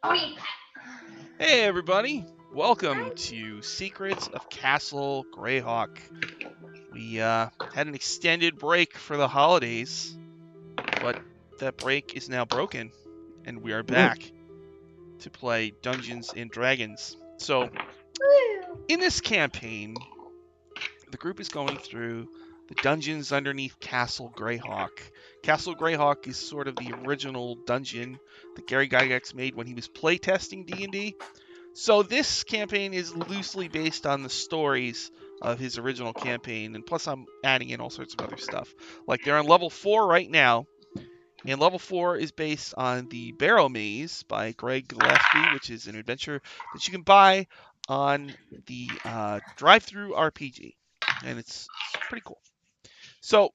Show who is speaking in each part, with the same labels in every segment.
Speaker 1: Hey everybody, welcome to Secrets of Castle Greyhawk. We had an extended break for the holidays, but that break is now broken, and we are back to play Dungeons and Dragons. So, in this campaign, the group is going through the dungeons underneath Castle Greyhawk. Castle Greyhawk is sort of the original dungeon that Gary Gygax made when he was playtesting D&D. So this campaign is loosely based on the stories of his original campaign, and plus I'm adding in all sorts of other stuff. Like they're on level 4 right now, and level 4 is based on the Barrow Maze by Greg Gillespie, which is an adventure that you can buy on the Drive-Through RPG, and it's pretty cool. So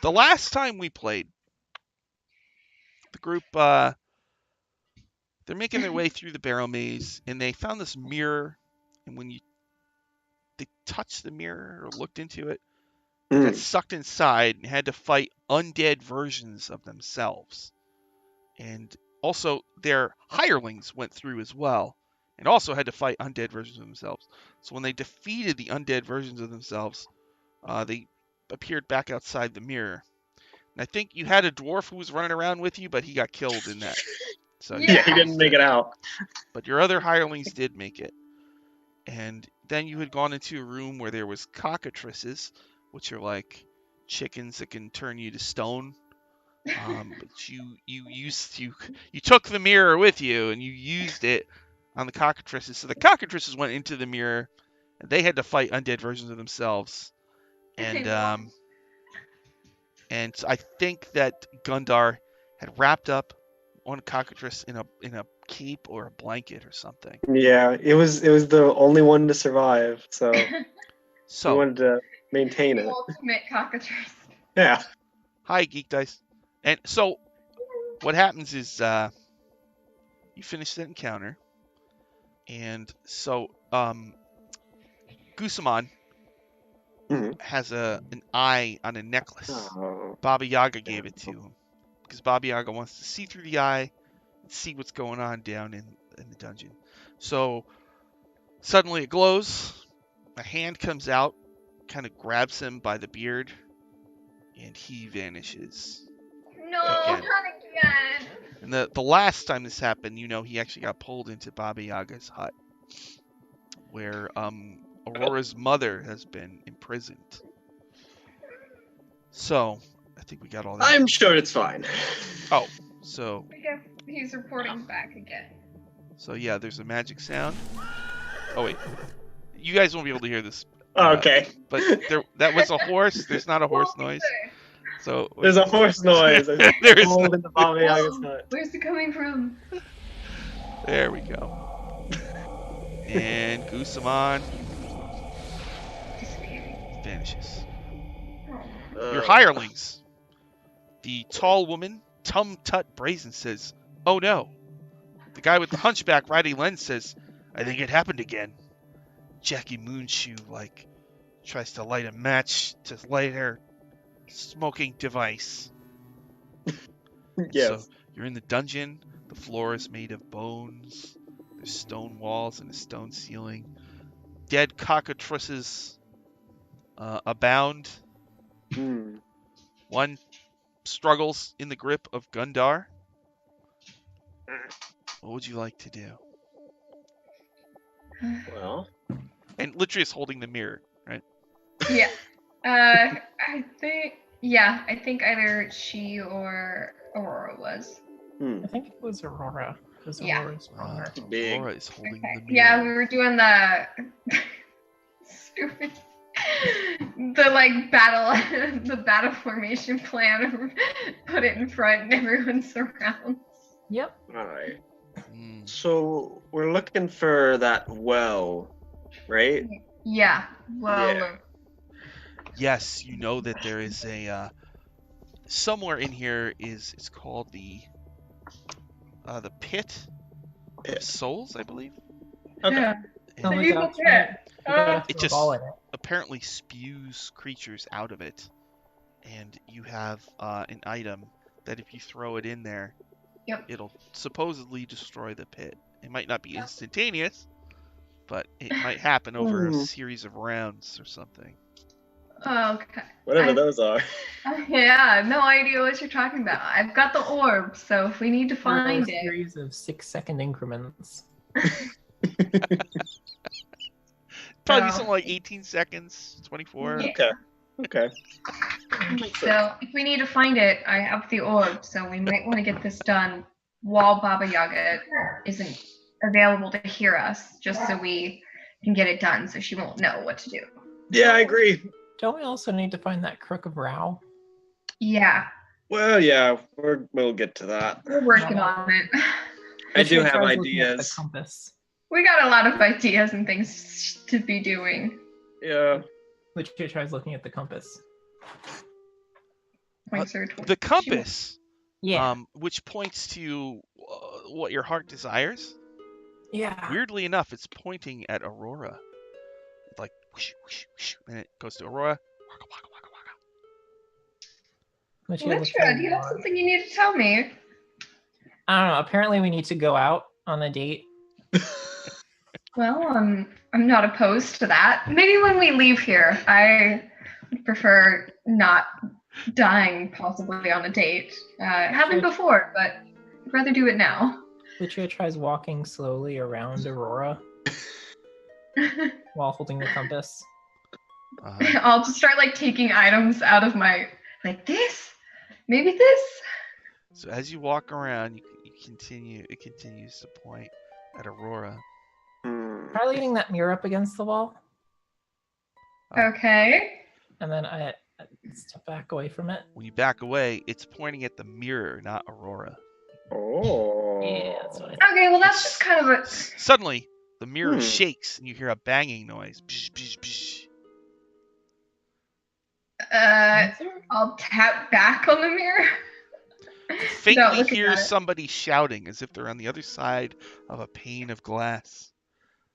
Speaker 1: the last time we played, the group they're making their way through the Barrow Maze, and they found this mirror, and when they touched the mirror or looked into it, they got sucked inside and had to fight undead versions of themselves. And also their hirelings went through as well and also had to fight undead versions of themselves. So when they defeated the undead versions of themselves, they appeared back outside the mirror. And I think you had a dwarf who was running around with you, but he got killed in that. So
Speaker 2: yeah, he didn't make it out.
Speaker 1: But your other hirelings did make it. And then you had gone into a room where there was cockatrices, which are like chickens that can turn you to stone. But you took the mirror with you and you used it on the cockatrices. So the cockatrices went into the mirror, and they had to fight undead versions of themselves. And so I think that Gundar had wrapped up one cockatrice in a cape or a blanket or something.
Speaker 2: Yeah, it was the only one to survive, so we wanted to maintain it.
Speaker 3: Ultimate cockatrice.
Speaker 2: Yeah.
Speaker 1: Hi, Geek Dice. And so what happens is you finish that encounter, and so Gusamon has an eye on a necklace.
Speaker 2: Oh.
Speaker 1: Baba Yaga gave it to him because Baba Yaga wants to see through the eye and see what's going on down in the dungeon. So suddenly it glows. A hand comes out, kind of grabs him by the beard, and he vanishes.
Speaker 3: No,
Speaker 1: Again.
Speaker 3: not again.
Speaker 1: And the last time this happened, he actually got pulled into Baba Yaga's hut, where Aurora's mother has been imprisoned. So, I think we got all that.
Speaker 2: I'm sure it's fine.
Speaker 1: Oh, so...
Speaker 3: I guess he's reporting back again.
Speaker 1: So, yeah, there's a magic sound. Oh, wait. You guys won't be able to hear this.
Speaker 2: Okay.
Speaker 1: But that was a horse. There's not a horse noise. So
Speaker 2: there's a horse noise.
Speaker 1: There is
Speaker 2: in the Baba Yaga's hut.
Speaker 3: Where's it coming from?
Speaker 1: There we go. And Gusamon vanishes. Your hirelings. The tall woman, Tum Tut Brazen, says, "Oh no." The guy with the hunchback Riding Lens says, "I think it happened again." Jackie Moonshoe tries to light a match to light her smoking device.
Speaker 2: Yes.
Speaker 1: So you're in the dungeon. The floor is made of bones. There's stone walls and a stone ceiling. Dead cockatrices abound. One struggles in the grip of Gundar. What would you like to do?
Speaker 2: Well,
Speaker 1: and literally is holding the mirror, right?
Speaker 3: Yeah. I think either she or Aurora was.
Speaker 4: I think it was Aurora. Because Aurora's stronger.
Speaker 1: Aurora is holding the mirror.
Speaker 3: Yeah, we were doing the stupid the battle formation plan. Put it in front and everyone surrounds.
Speaker 4: Yep.
Speaker 2: Alright. So we're looking for that well, right?
Speaker 3: Yeah. Well.
Speaker 2: Yeah.
Speaker 1: Yes, you know that there is a somewhere in here it's called the pit of souls, I believe.
Speaker 2: Okay.
Speaker 3: Yeah.
Speaker 1: It just apparently spews creatures out of it, and you have an item that if you throw it in there,
Speaker 3: Yep.
Speaker 1: it'll supposedly destroy the pit. It might not be instantaneous, but it might happen over a series of rounds or something.
Speaker 3: Okay.
Speaker 2: Whatever those are.
Speaker 3: Yeah, no idea what you're talking about. I've got the orb, so if we need to find
Speaker 4: a
Speaker 3: it.
Speaker 4: series of 6-second increments.
Speaker 1: Probably something like 18 seconds, 24.
Speaker 3: Yeah.
Speaker 2: Okay.
Speaker 3: So if we need to find it, I have the orb, so we might want to get this done while Baba Yaga isn't available to hear us, just so we can get it done, so she won't know what to do.
Speaker 2: Yeah, I agree.
Speaker 4: Don't we also need to find that Crook of Rao?
Speaker 3: Yeah.
Speaker 2: Well, yeah, we'll get to that.
Speaker 3: We're working on it.
Speaker 2: I do have
Speaker 4: tries looking at the
Speaker 2: ideas.
Speaker 4: compass.
Speaker 3: We got a lot of ideas and things to be doing.
Speaker 2: Yeah.
Speaker 4: Lucia tries looking at the compass.
Speaker 1: The compass,
Speaker 4: Yeah.
Speaker 1: which points to what your heart desires.
Speaker 4: Yeah.
Speaker 1: Weirdly enough, it's pointing at Aurora. Like, whoosh, whoosh, whoosh, and it goes to Aurora. Waka, waka, waka, waka.
Speaker 3: Lytra, do you have something you need to tell me?
Speaker 4: I don't know. Apparently, we need to go out on a date.
Speaker 3: Well, I'm not opposed to that. Maybe when we leave here, I would prefer not dying possibly on a date. Happened before, but I'd rather do it now.
Speaker 4: Lucia tries walking slowly around Aurora while holding the compass.
Speaker 3: I'll just start like taking items out of my this, maybe this.
Speaker 1: So as you walk around, you continue. It continues to point at Aurora.
Speaker 4: Try leaning that mirror up against the wall.
Speaker 3: Okay.
Speaker 4: And then I step back away from it.
Speaker 1: When you back away, it's pointing at the mirror, not Aurora.
Speaker 2: Oh.
Speaker 4: Yeah, that's what
Speaker 3: Okay, well that's just kind of a.
Speaker 1: Suddenly, the mirror shakes and you hear a banging noise. Psh, psh, psh.
Speaker 3: I'll tap back on the mirror.
Speaker 1: Faintly hear somebody shouting as if they're on the other side of a pane of glass.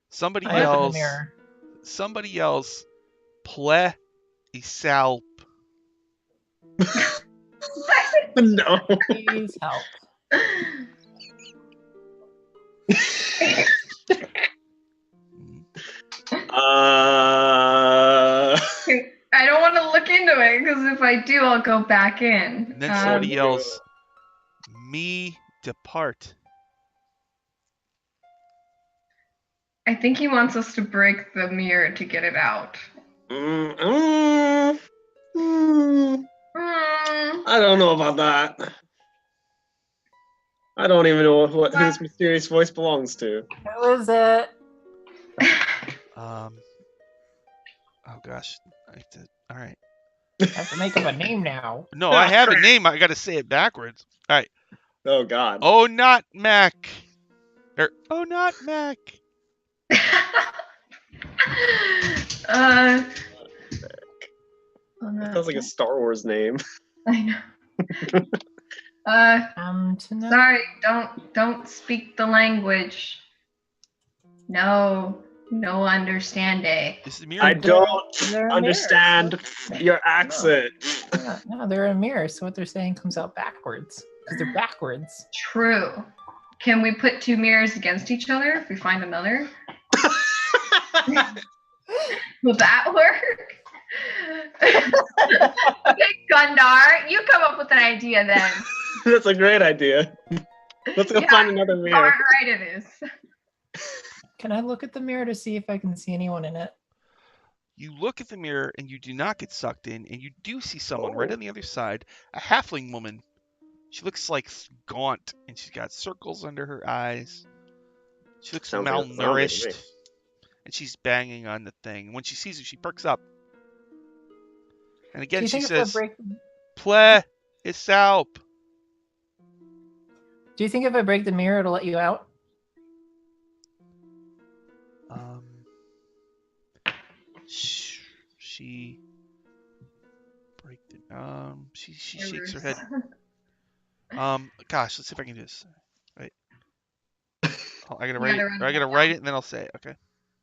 Speaker 1: Somebody yells. Somebody yells, "Ple isalp."
Speaker 2: No.
Speaker 4: Please help.
Speaker 3: I don't want to look into it because if I do, I'll go back in.
Speaker 1: And then somebody yells, "Me depart."
Speaker 3: I think he wants us to break the mirror to get it out.
Speaker 2: I don't know about that. I don't even know who this mysterious voice belongs to.
Speaker 4: Who is it?
Speaker 1: Oh gosh. All right.
Speaker 4: I have to make up a name now.
Speaker 1: No, I have a name. I got to say it backwards. All right.
Speaker 2: Oh God.
Speaker 1: Oh, not Mac. Oh, not Mac.
Speaker 2: Sounds like a Star Wars name.
Speaker 3: I know. Sorry, don't speak the language. No understanding.
Speaker 2: I don't understand your accent.
Speaker 4: No, they're a mirror, so what they're saying comes out backwards. Because they're backwards.
Speaker 3: True. Can we put two mirrors against each other if we find another? Will that work? Gundar, you come up with an idea then.
Speaker 2: That's a great idea. Let's go find another mirror.
Speaker 3: Right, it is.
Speaker 4: Can I look at the mirror to see if I can see anyone in it?
Speaker 1: You look at the mirror and you do not get sucked in, and you do see someone right on the other side, a halfling woman. She looks like gaunt, and she's got circles under her eyes. She looks malnourished, and she's banging on the thing. When she sees it, she perks up. And again, she says, "Ple isalp."
Speaker 4: Do you think if I break the mirror, it'll let you out?
Speaker 1: She shakes her head. Gosh, let's see if I can do this. Right. Oh, I gotta write it and then I'll say it. Okay.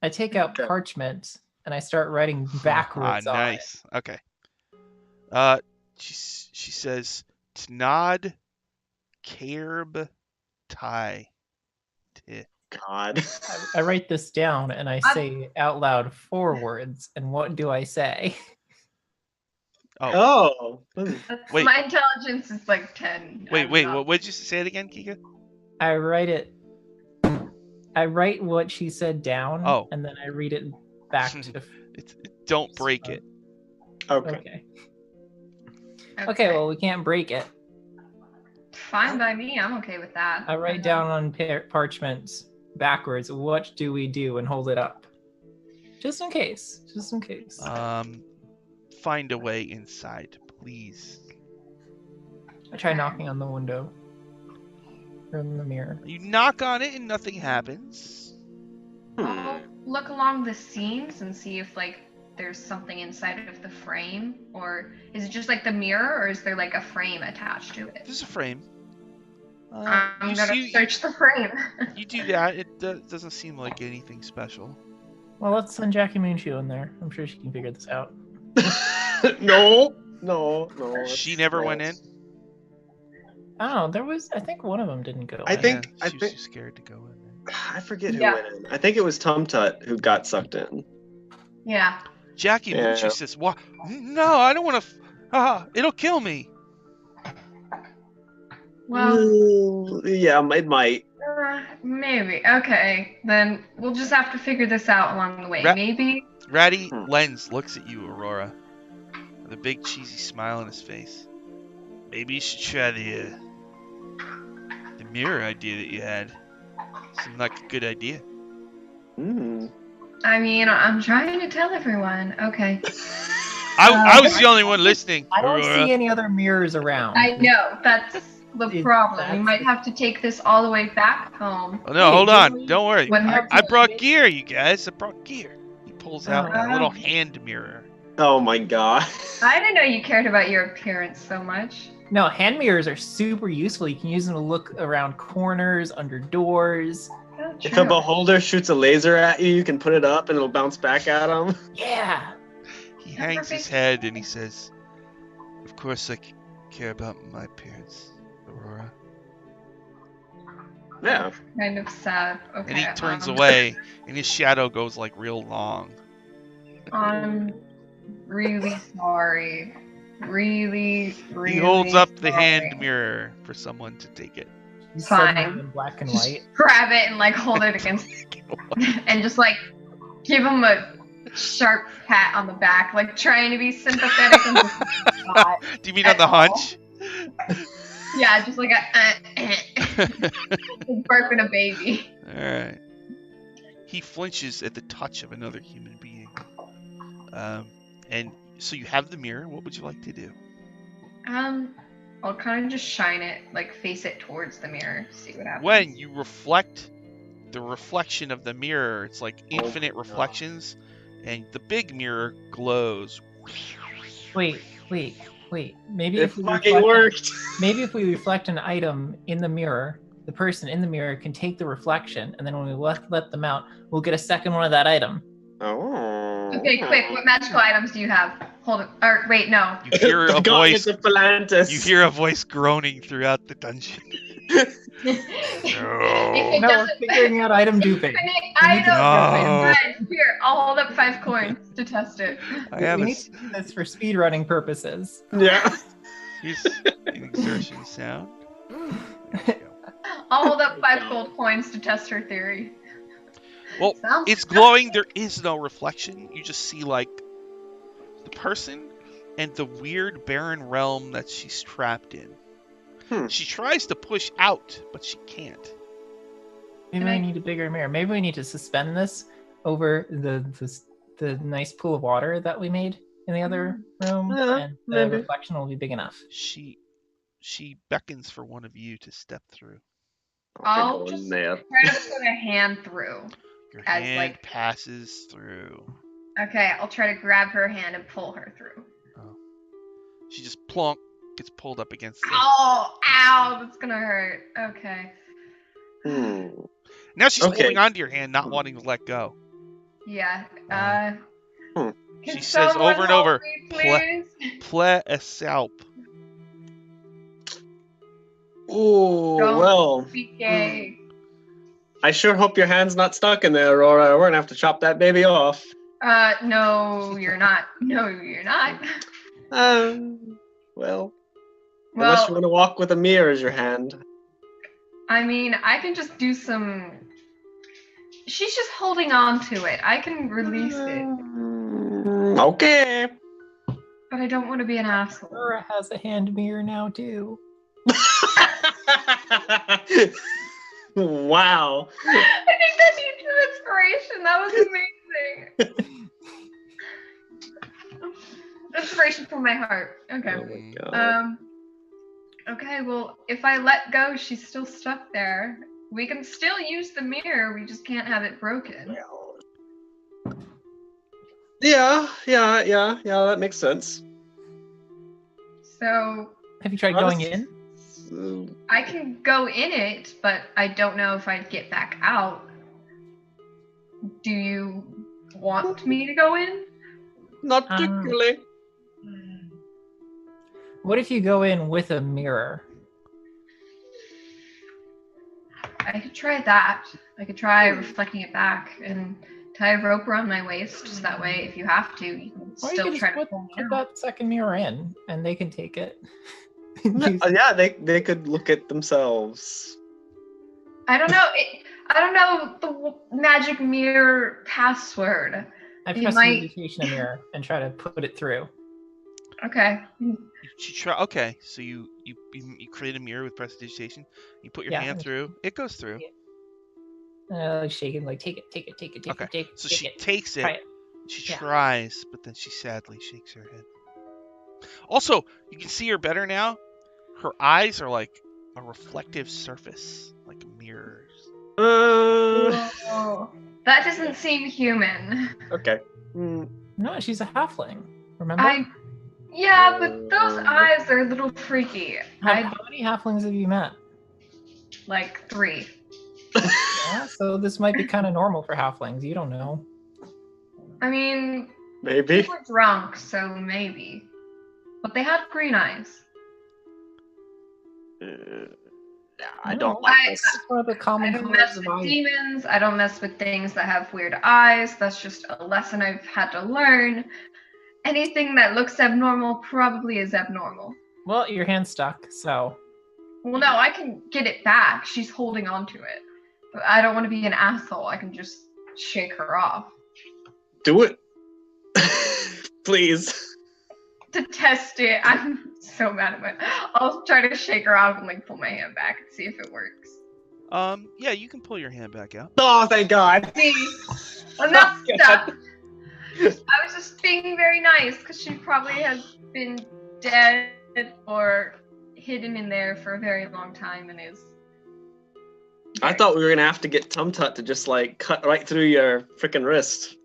Speaker 4: I take out parchment and I start writing backwards.
Speaker 1: Nice. Okay. She says, "Tnad Cairb tie.
Speaker 2: God.
Speaker 4: I write this down and I say out loud 4 words. And what do I say?
Speaker 2: Oh.
Speaker 1: Wait.
Speaker 3: My intelligence is like 10.
Speaker 1: Wait. What did you say it again, Kika?
Speaker 4: I write what she said down, and then I read it back to.
Speaker 1: Don't break it.
Speaker 2: Okay.
Speaker 4: Okay, well, we can't break it.
Speaker 3: Fine by me. I'm okay with that.
Speaker 4: I write down on parchment backwards, what do we do, and hold it up. Just in case.
Speaker 1: Find a way inside, please.
Speaker 4: I try knocking on the window. Or in the mirror.
Speaker 1: You knock on it and nothing happens.
Speaker 3: I'll look along the seams and see if there's something inside of the frame, or is it just like the mirror, or is there like a frame attached to it?
Speaker 1: There's a frame.
Speaker 3: I'm gonna search the frame.
Speaker 1: You do that. It doesn't seem like anything special.
Speaker 4: Well, let's send Jackie Moonshoe in there. I'm sure she can figure this out.
Speaker 2: No.
Speaker 1: She never went in.
Speaker 4: Oh, I think one of them didn't go.
Speaker 2: I think
Speaker 1: she was too scared to go in there.
Speaker 2: I forget who went in. I think it was Tum Tut who got sucked in.
Speaker 3: Yeah.
Speaker 1: Jackie Moonshoe says, "What? No, I don't want to. It'll kill me."
Speaker 3: Well,
Speaker 2: yeah, it might.
Speaker 3: Maybe. Okay, then we'll just have to figure this out along the way. Maybe.
Speaker 1: Ratty Lens looks at you, Aurora, with a big cheesy smile on his face. Maybe you should try the mirror idea that you had. Seemed like a good idea.
Speaker 3: I mean, I'm trying to tell everyone. Okay.
Speaker 1: I was the only one listening.
Speaker 4: I don't see any other mirrors around.
Speaker 3: I know. That's the problem. We might have to take this all the way back home.
Speaker 1: Oh, no, hold on. Don't worry. I brought gear, you guys. I brought gear. He pulls out a little hand mirror.
Speaker 2: Oh, my God.
Speaker 3: I didn't know you cared about your appearance so much.
Speaker 4: No, hand mirrors are super useful. You can use them to look around corners, under doors.
Speaker 3: Oh,
Speaker 2: if a beholder shoots a laser at you, you can put it up and it'll bounce back at him.
Speaker 4: Yeah.
Speaker 1: He hangs his head and he says, "Of course I care about my appearance, Aurora."
Speaker 2: Yeah.
Speaker 3: Kind of sad. Okay.
Speaker 1: And he turns away and his shadow goes like real long.
Speaker 3: I'm really sorry. Really
Speaker 1: He holds up the hand mirror for someone to take it.
Speaker 3: Fine.
Speaker 4: In black and white.
Speaker 3: Grab it and hold it against and just give him a sharp pat on the back, trying to be sympathetic and just not.
Speaker 1: Do you mean on the hunch?
Speaker 3: Yeah, just like burping a baby.
Speaker 1: Alright. He flinches at the touch of another human being. And so you have the mirror. What would you like to do?
Speaker 3: I'll kind of just shine it, face it towards the mirror, see what happens.
Speaker 1: When you reflect the reflection of the mirror, it's like infinite reflections, and the big mirror glows.
Speaker 4: Wait. Maybe
Speaker 2: if
Speaker 4: we reflect an item in the mirror, the person in the mirror can take the reflection, and then when we let them out, we'll get a second one of that item.
Speaker 2: Oh.
Speaker 3: Okay, quick. What magical items do you have? Hold it. Or wait, no.
Speaker 1: You hear a voice.
Speaker 2: You
Speaker 1: hear a voice groaning throughout the dungeon.
Speaker 4: No, figuring out item duping.
Speaker 3: Here, I'll hold up 5 coins to test it.
Speaker 4: We need to do this for speedrunning purposes.
Speaker 2: Yeah.
Speaker 1: Here's an exertion sound.
Speaker 3: I'll hold up 5 gold coins to test her theory.
Speaker 1: Well, it's glowing. There is no reflection. You just see the person and the weird barren realm that she's trapped in. She tries to push out, but she can't.
Speaker 4: Maybe we need a bigger mirror. Maybe we need to suspend this over the nice pool of water that we made in the other room, and the reflection will be big enough.
Speaker 1: She beckons for one of you to step through.
Speaker 3: I'll just try to put a hand through.
Speaker 1: Your hand passes through.
Speaker 3: Okay, I'll try to grab her hand and pull her through.
Speaker 1: Oh. She just plonk, gets pulled up against the...
Speaker 3: Oh, ow, that's gonna hurt. Okay.
Speaker 1: Now she's holding onto your hand, not wanting to let go.
Speaker 3: Yeah.
Speaker 1: She says over and over,
Speaker 3: please?
Speaker 1: Play a salp.
Speaker 2: Ooh,
Speaker 3: Don't
Speaker 2: well.
Speaker 3: be gay.
Speaker 2: I sure hope your hand's not stuck in there, Aurora. We're gonna have to chop that baby off.
Speaker 3: No, you're not. No, you're not.
Speaker 2: Well, unless you want to walk with a mirror as your hand.
Speaker 3: I mean, I can just do some... She's just holding on to it. I can release it.
Speaker 2: Okay.
Speaker 3: But I don't want to be an asshole.
Speaker 4: Aurora has a hand mirror now, too.
Speaker 2: Wow.
Speaker 3: I think that needs some inspiration. That was amazing. Inspiration from my heart. Okay.
Speaker 2: Oh my God.
Speaker 3: Okay, well, if I let go, she's still stuck there. We can still use the mirror, we just can't have it broken.
Speaker 2: Yeah, that makes sense.
Speaker 3: So...
Speaker 4: Have you tried going in?
Speaker 3: I can go in it, but I don't know if I'd get back out. Do you want me to go in?
Speaker 2: Not particularly.
Speaker 4: What if you go in with a mirror?
Speaker 3: I could try that. I could try reflecting it back and tie a rope around my waist, so that way if you have to, you can still try to pull me
Speaker 4: put
Speaker 3: out.
Speaker 4: that second mirror in, and they can take it.
Speaker 2: Yeah, they could look at themselves.
Speaker 3: I don't know. I don't know the magic mirror password.
Speaker 4: I press meditation mirror and try to put it through.
Speaker 3: Okay.
Speaker 1: Okay, so you create a mirror with prestidigitation. You put your hand through. It goes through.
Speaker 4: Shaking, like take it.
Speaker 1: Okay. So she takes it.
Speaker 4: Try it.
Speaker 1: She tries, but then she sadly shakes her head. Also, you can see her better now. Her eyes are like a reflective surface, like mirrors.
Speaker 3: Oh, that doesn't seem human.
Speaker 2: Okay.
Speaker 4: No, she's a halfling. Remember?
Speaker 3: Yeah, but those eyes are a little freaky.
Speaker 4: How many halflings have you met?
Speaker 3: Like 3.
Speaker 4: Yeah, so this might be kind of normal for halflings. You don't know.
Speaker 3: I mean,
Speaker 2: maybe.
Speaker 3: They were drunk, so maybe. But they had green eyes.
Speaker 2: I don't like this.
Speaker 4: One of the common
Speaker 3: I don't mess with demons. I don't mess with things that have weird eyes. That's just a lesson I've had to learn. Anything that looks abnormal probably is abnormal.
Speaker 4: Well, your hand's stuck, so...
Speaker 3: Well, no, I can get it back. She's holding on to it. But I don't want to be an asshole. I can just shake her off.
Speaker 2: Do it. Please.
Speaker 3: To test it. I'm so mad at it. I'll try to shake her off and like pull my hand back and see if it works.
Speaker 1: Yeah, you can pull your hand back out.
Speaker 2: Oh, thank God.
Speaker 3: See? I'm not stuck. I was just being very nice because she probably has been dead or hidden in there for a very long time and is...
Speaker 2: I thought we were going to have to get Tumtut to just like cut right through your freaking wrist.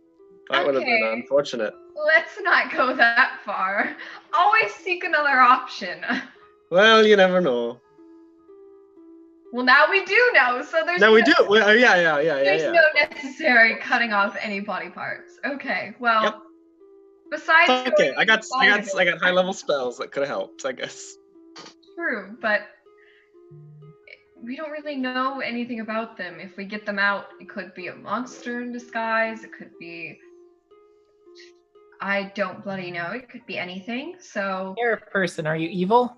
Speaker 2: That would have been unfortunate.
Speaker 3: Let's not go that far. Always seek another option.
Speaker 2: Well, you never know.
Speaker 3: Well, now we do know, so there's
Speaker 2: we do. Well, yeah.
Speaker 3: There's no necessary cutting off any body parts. Okay, well,
Speaker 2: Yep.
Speaker 3: Besides...
Speaker 2: Okay, I got high level spells that could have helped, I guess.
Speaker 3: True, but we don't really know anything about them. If we get them out, it could be a monster in disguise. It could be... I don't bloody know. It could be anything, so...
Speaker 4: You're a person. Are you evil?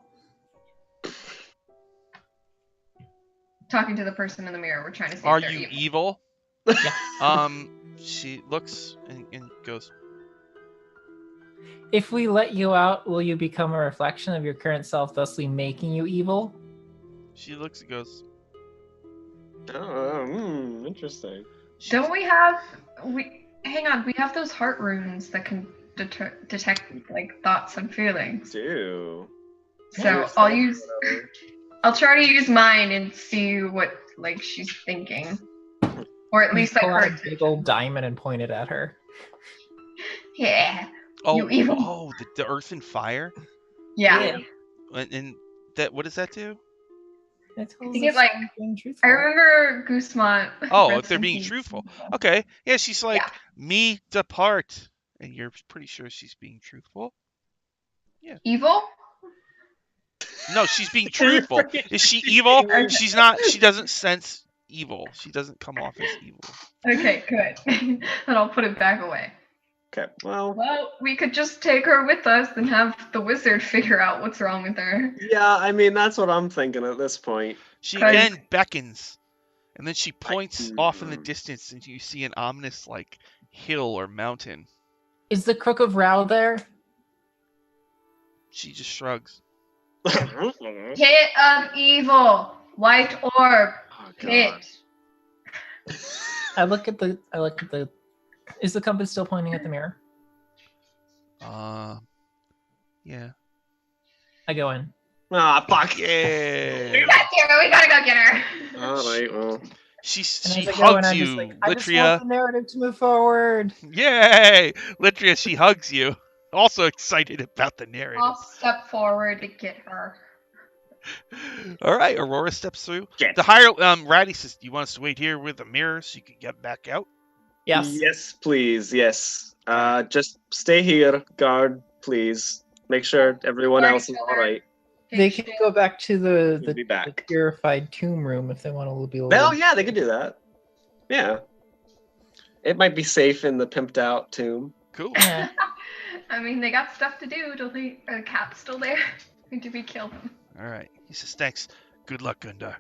Speaker 3: Talking to the person in the mirror. We're trying to see
Speaker 1: Are
Speaker 3: if they're
Speaker 1: you
Speaker 3: evil.
Speaker 1: Yeah. She looks and goes...
Speaker 4: If we let you out, will you become a reflection of your current self, thusly making you evil?
Speaker 1: She looks and goes...
Speaker 2: Interesting.
Speaker 3: Don't we have... Hang on, we have those heart runes that can detect like thoughts and feelings.
Speaker 2: Do.
Speaker 3: So I'll try to use mine and see what like she's thinking. Or at least like
Speaker 4: pull
Speaker 3: her
Speaker 4: out a big old diamond and point it at her.
Speaker 3: Yeah.
Speaker 1: Oh,
Speaker 3: you evil.
Speaker 1: Oh, the earth and fire?
Speaker 3: Yeah.
Speaker 1: And that, what does that do?
Speaker 3: I think it's like, I remember Guzman.
Speaker 1: Oh, if they're being truthful. Okay. Yeah, she's like, me depart. And you're pretty sure she's being truthful? Yeah.
Speaker 3: Evil?
Speaker 1: No, she's being truthful. Is she evil?
Speaker 3: Okay.
Speaker 1: She's not. She doesn't sense evil. She doesn't come off as evil.
Speaker 3: Okay, good. Then I'll put it back away.
Speaker 2: Okay, well,
Speaker 3: Well, we could just take her with us and have the wizard figure out what's wrong with her.
Speaker 2: yeah, I mean, that's what I'm thinking at this point.
Speaker 1: She
Speaker 3: Okay.
Speaker 1: again beckons, and then she points off in the distance, and you see an ominous, like, hill or mountain.
Speaker 4: Is the Crook of Rao there?
Speaker 1: She just shrugs.
Speaker 3: Pit of evil, white orb,
Speaker 2: Oh,
Speaker 3: pit.
Speaker 2: God.
Speaker 4: I look at the. Is the compass still pointing at the mirror?
Speaker 1: Yeah.
Speaker 4: I go in.
Speaker 2: Ah, fuck.
Speaker 1: Yeah.
Speaker 3: We gotta go get her.
Speaker 2: All right, well.
Speaker 1: She
Speaker 4: And
Speaker 1: she
Speaker 4: as I go in,
Speaker 1: hugs
Speaker 4: I'm just
Speaker 1: you,
Speaker 4: like, I just want
Speaker 1: Litria.
Speaker 4: the narrative to move forward.
Speaker 1: Yay! Litria, she hugs you. Also excited about the narrative.
Speaker 3: I'll step forward to get her.
Speaker 1: All right, Aurora steps through.
Speaker 2: Get.
Speaker 1: The higher Ratty says, "Do you want us to wait here with the mirror so you can get back out?"
Speaker 4: Yes.
Speaker 2: Yes, please. Yes. Just stay here, guard, please. Make sure everyone else is all right.
Speaker 4: They can go back to
Speaker 2: We'll be
Speaker 4: the
Speaker 2: back.
Speaker 4: purified tomb room if they want to be a little.
Speaker 2: Well, yeah, they could do that. Yeah. It might be safe in the pimped out tomb.
Speaker 1: Cool.
Speaker 4: Yeah.
Speaker 3: I mean, they got stuff to do. Don't they? Are the cats still there? Or did we kill them?
Speaker 1: All right. He says, "Thanks. Good luck, Gundar."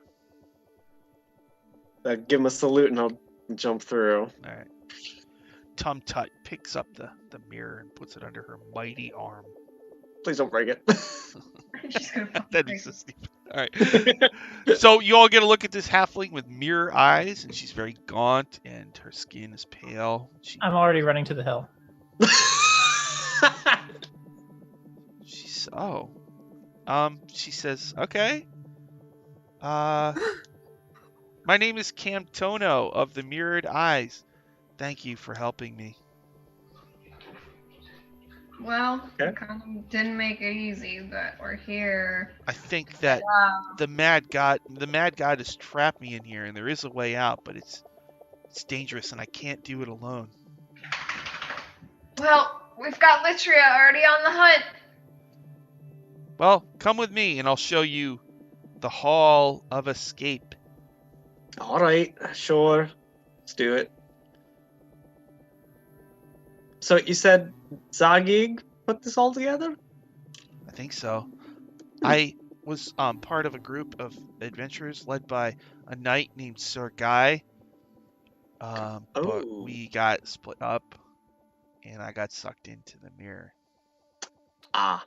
Speaker 2: Give him a salute and I'll jump through.
Speaker 1: All right. Tum Tut picks up the mirror and puts it under her mighty arm.
Speaker 2: Please don't break it.
Speaker 3: She's gonna fucking
Speaker 1: That
Speaker 3: break
Speaker 1: is so stupid. All right. So you all get a look at this halfling with mirror eyes, and she's very gaunt, and her skin is pale.
Speaker 4: I'm already running to the hill.
Speaker 1: She's she says, "Okay. My name is Camtono of the Mirrored Eyes. Thank you for helping me."
Speaker 3: Well,
Speaker 2: Okay.
Speaker 3: we kind of didn't make it easy, but we're here.
Speaker 1: I think that
Speaker 3: Wow.
Speaker 1: the mad god has trapped me in here, and there is a way out, but it's dangerous, and I can't do it alone.
Speaker 3: Well, we've got Litria already on the hunt.
Speaker 1: Well, come with me, and I'll show you the Hall of Escape.
Speaker 2: All right, sure. Let's do it. So you said Zagig put this all together?
Speaker 1: I think so. I was part of a group of adventurers led by a knight named Sir Guy. But
Speaker 2: Oh.
Speaker 1: we got split up, and I got sucked into the mirror.
Speaker 2: Ah.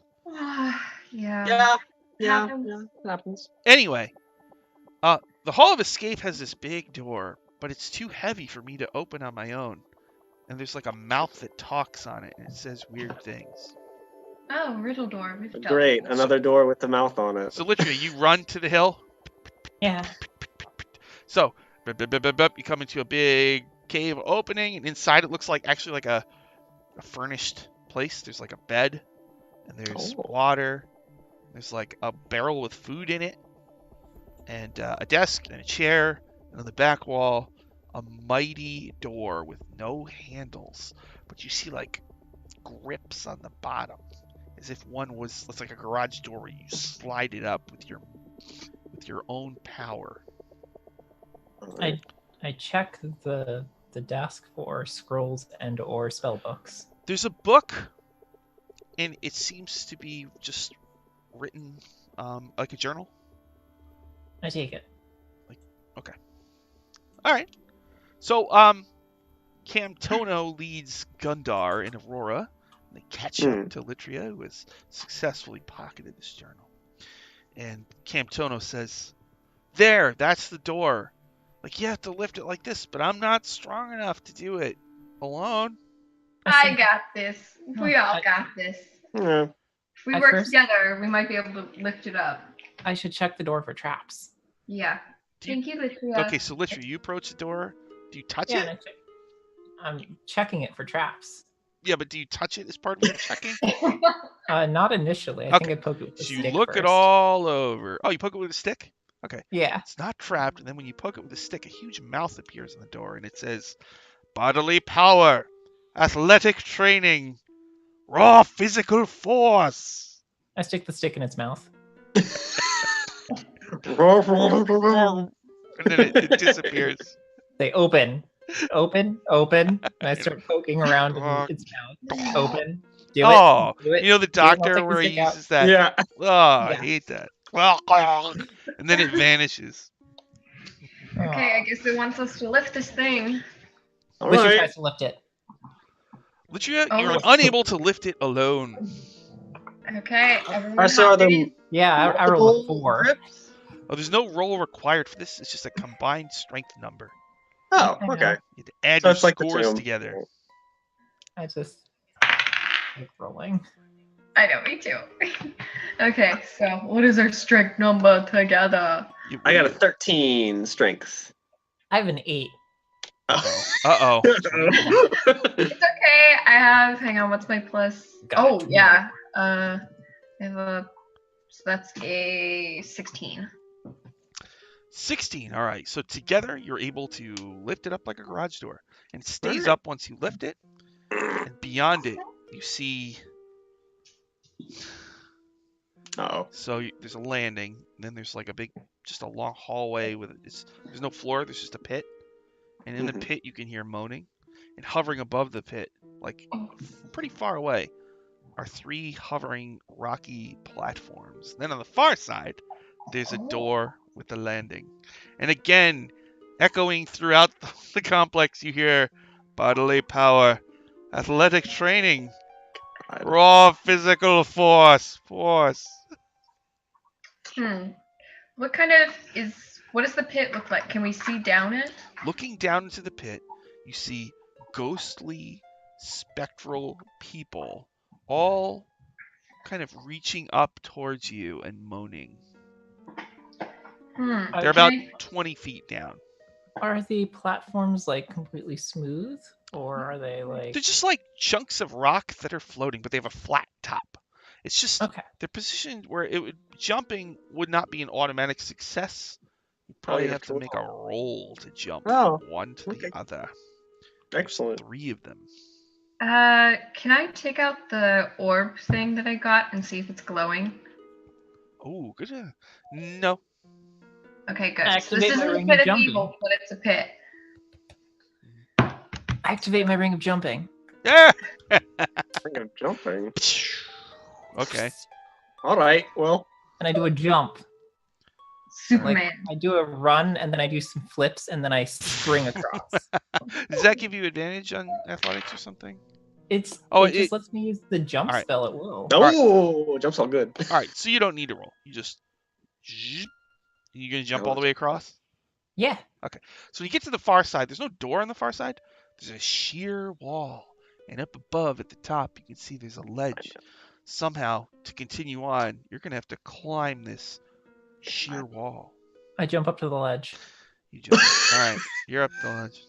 Speaker 3: Yeah.
Speaker 2: Yeah,
Speaker 3: Happens.
Speaker 2: it happens.
Speaker 1: Anyway, the Hall of Escape has this big door, but it's too heavy for me to open on my own. And there's like a mouth that talks on it, and it says weird things.
Speaker 3: Oh, riddle door. We've dealt
Speaker 2: Great,
Speaker 3: with
Speaker 2: another door with the mouth on it.
Speaker 1: So literally, you run to the hill.
Speaker 4: Yeah.
Speaker 1: So you come into a big cave opening, and inside it looks like actually like a furnished place. There's like a bed, and there's
Speaker 2: Oh.
Speaker 1: water. There's like a barrel with food in it, and a desk and a chair, and on the back wall, a mighty door with no handles, but you see like grips on the bottom, as if one was. It's like a garage door where you slide it up with your own power.
Speaker 2: All right.
Speaker 4: I check the desk for scrolls and or spell books.
Speaker 1: There's a book, and it seems to be just written like a journal.
Speaker 4: I take it.
Speaker 1: All right. So Camtono leads Gundar and Aurora, and they catch up to Litria, who has successfully pocketed this journal. And Camtono says, "There, that's the door. Like, you have to lift it like this, but I'm not strong enough to do it alone."
Speaker 3: I got this. We all
Speaker 4: I-
Speaker 3: got this.
Speaker 2: Yeah.
Speaker 3: If we
Speaker 4: At
Speaker 3: work
Speaker 4: first-
Speaker 3: together, we might be able to lift it up.
Speaker 4: I should check the door for traps.
Speaker 3: Yeah.
Speaker 1: Do you-
Speaker 3: Thank you, Litria.
Speaker 1: Okay, so Litria, you approach the door. Do you touch
Speaker 4: Yeah,
Speaker 1: it?
Speaker 4: and I'm checking it for traps.
Speaker 1: Yeah, but do you touch it as part of your checking?
Speaker 4: Not initially. I think
Speaker 1: Okay.
Speaker 4: I poke it with a
Speaker 1: So you
Speaker 4: stick
Speaker 1: look it
Speaker 4: first.
Speaker 1: all over. Oh, you poke it with a stick?
Speaker 4: Yeah.
Speaker 1: It's not trapped, and then when you poke it with a stick, a huge mouth appears on the door, and it says, "Bodily power, athletic training, raw physical force."
Speaker 4: I stick the stick in its mouth.
Speaker 1: And then it disappears.
Speaker 4: They open, and I start poking around in its mouth. Open, do it.
Speaker 1: Oh,
Speaker 4: Do it.
Speaker 1: you know the
Speaker 4: Do it, I'll
Speaker 1: doctor
Speaker 4: take the
Speaker 1: where he
Speaker 4: stick out.
Speaker 1: uses that?
Speaker 2: Yeah.
Speaker 1: Oh, I
Speaker 4: Yeah.
Speaker 1: hate that. And then it vanishes.
Speaker 3: Okay, I guess it wants us to lift this thing.
Speaker 2: All
Speaker 4: Literally
Speaker 2: right.
Speaker 4: tries to lift it.
Speaker 1: Lucia,
Speaker 3: Oh.
Speaker 1: you're unable to lift it alone.
Speaker 3: Okay, everyone
Speaker 2: Alright, so are
Speaker 3: hop
Speaker 2: there
Speaker 3: in.
Speaker 4: Yeah, I rolled a
Speaker 2: multiple
Speaker 4: 4.
Speaker 2: grips?
Speaker 1: Oh, there's no roll required for this. It's just a combined strength number.
Speaker 2: Oh,
Speaker 4: I know.
Speaker 2: okay.
Speaker 1: You have to add
Speaker 2: So
Speaker 1: your
Speaker 2: it's like the
Speaker 1: scores
Speaker 2: tomb.
Speaker 1: together.
Speaker 4: I just like rolling.
Speaker 3: I know, me too. Okay, so what is our strength number together?
Speaker 2: I got a 13 strength.
Speaker 4: I have an 8.
Speaker 1: Uh-oh.
Speaker 3: It's okay. I have. Hang on. What's my plus?
Speaker 4: Got it.
Speaker 3: Yeah. I have a. So that's a 16.
Speaker 1: 16. All right. So together, you're able to lift it up like a garage door. And it stays
Speaker 2: Alright.
Speaker 1: up once you lift it. And beyond it, you see...
Speaker 2: Oh.
Speaker 1: So there's a landing. And then there's like a big, just a long hallway with there's no floor. There's just a pit. And in the
Speaker 2: Mhm.
Speaker 1: pit, you can hear moaning. And hovering above the pit, like pretty far away, are 3 hovering rocky platforms. Then on the far side, there's a door with a landing. And again, echoing throughout the complex, you hear bodily power, athletic training, raw physical force.
Speaker 3: What does the pit look like? Can we see down it?
Speaker 1: Looking down into the pit, you see ghostly, spectral people, all kind of reaching up towards you and moaning. They're about 20 feet down.
Speaker 4: Are the platforms like completely smooth, or are they like?
Speaker 1: They're just like chunks of rock that are floating, but they have a flat top. It's just
Speaker 4: Okay.
Speaker 1: they're positioned where jumping would not be an automatic success. You probably have to make a roll to jump from one to the other.
Speaker 2: Excellent.
Speaker 1: 3 of them.
Speaker 3: Can I take out the orb thing that I got and see if it's glowing?
Speaker 1: Oh, good. No.
Speaker 3: Okay, good. So
Speaker 4: Activate
Speaker 3: this
Speaker 4: my
Speaker 3: isn't a
Speaker 4: ring
Speaker 3: pit
Speaker 4: of
Speaker 3: of
Speaker 4: jumping.
Speaker 3: evil, but it's a pit.
Speaker 4: Activate my ring of jumping.
Speaker 1: Yeah.
Speaker 2: Ring of jumping.
Speaker 1: Okay.
Speaker 2: All right. Well.
Speaker 4: And I do a jump.
Speaker 3: Superman.
Speaker 4: Like, I do a run, and then I do some flips, and then I spring across.
Speaker 1: Does that give you advantage on athletics or something?
Speaker 4: It just lets me use the jump
Speaker 1: All right.
Speaker 4: spell at will.
Speaker 2: Oh, jump's all good.
Speaker 1: All right, so you don't need to roll. You just... You gonna jump all the way across?
Speaker 4: Yeah.
Speaker 1: Okay. So when you get to the far side, there's no door on the far side. There's a sheer wall. And up above at the top, you can see there's a ledge. Somehow, to continue on, you're going to have to climb this sheer wall.
Speaker 4: I jump up to the ledge.
Speaker 1: You jump. All right, you're up the ledge.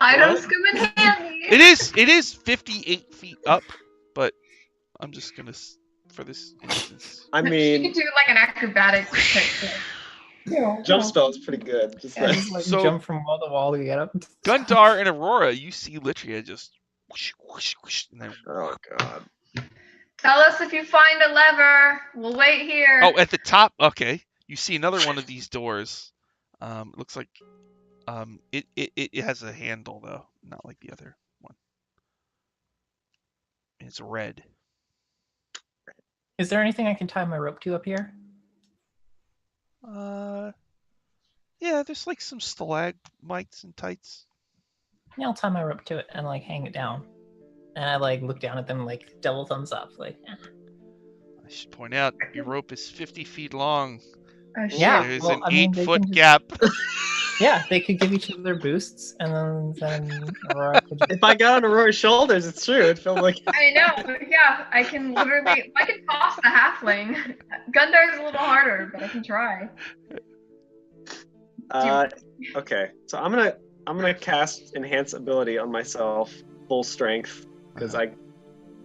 Speaker 3: Items come in handy.
Speaker 1: It is 58 feet up, but I'm just going to, for this instance.
Speaker 2: I
Speaker 3: You
Speaker 2: mean,
Speaker 3: could do like an acrobatic type thing.
Speaker 2: jump spell is pretty good. Just
Speaker 4: I just like
Speaker 1: So-
Speaker 4: jump from wall to wall to get up.
Speaker 1: Gundar and Aurora, you see Litria just whoosh, whoosh, whoosh, and then
Speaker 2: oh god.
Speaker 3: Tell us if you find a lever. We'll wait here.
Speaker 1: oh, at the top, okay. You see another one of these doors. Looks like it has a handle though, not like the other one. And it's red.
Speaker 4: Is there anything I can tie my rope to up here?
Speaker 1: Yeah, there's like some stalagmites and tights.
Speaker 4: Yeah, I'll tie my rope to it and like hang it down. And I like look down at them like double thumbs up, like.
Speaker 1: I should point out your rope is 50 feet long.
Speaker 3: Oh, shit.
Speaker 4: Yeah.
Speaker 1: There's
Speaker 4: well,
Speaker 1: an
Speaker 4: I mean, they
Speaker 1: 8-foot
Speaker 4: can just-
Speaker 1: gap.
Speaker 4: Yeah, they could give each other boosts, and then Aurora could just...
Speaker 2: If I got on Aurora's shoulders, it's true. It felt like
Speaker 3: I know, but yeah, I can toss the halfling. Gundar's a little harder, but I can try.
Speaker 2: okay. So I'm gonna cast enhance ability on myself, full strength, because I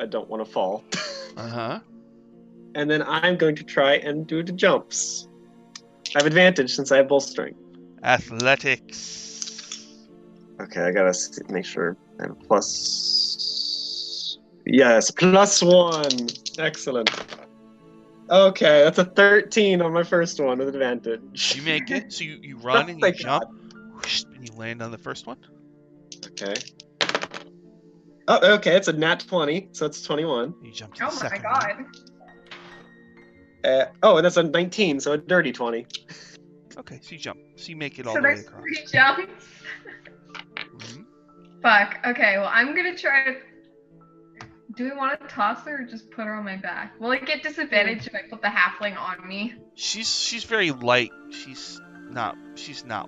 Speaker 2: don't want to fall.
Speaker 1: Uh-huh.
Speaker 2: And then I'm going to try and do the jumps. I have advantage since I have full strength.
Speaker 1: Athletics.
Speaker 2: Okay, I gotta make sure I have plus. Yes, +1. Excellent. Okay, that's a 13 on my first one with advantage.
Speaker 1: You make it. So you run and you
Speaker 2: Thank
Speaker 1: jump, whoosh, and you land on the first one.
Speaker 2: Okay. Oh, okay, it's a nat 20, so it's 21.
Speaker 1: You jump to the
Speaker 3: Oh my
Speaker 1: second
Speaker 3: god.
Speaker 1: one.
Speaker 2: Oh, and that's a 19, so a dirty 20.
Speaker 1: Okay, so you jump. So you make it all
Speaker 3: So
Speaker 1: the way
Speaker 3: there's
Speaker 1: across.
Speaker 3: 3 jumps.
Speaker 1: Mhm.
Speaker 3: Fuck. Okay, well, I'm gonna try to... Do we want to toss her or just put her on my back? Will it get disadvantage if I put the halfling on me?
Speaker 1: She's very light. She's not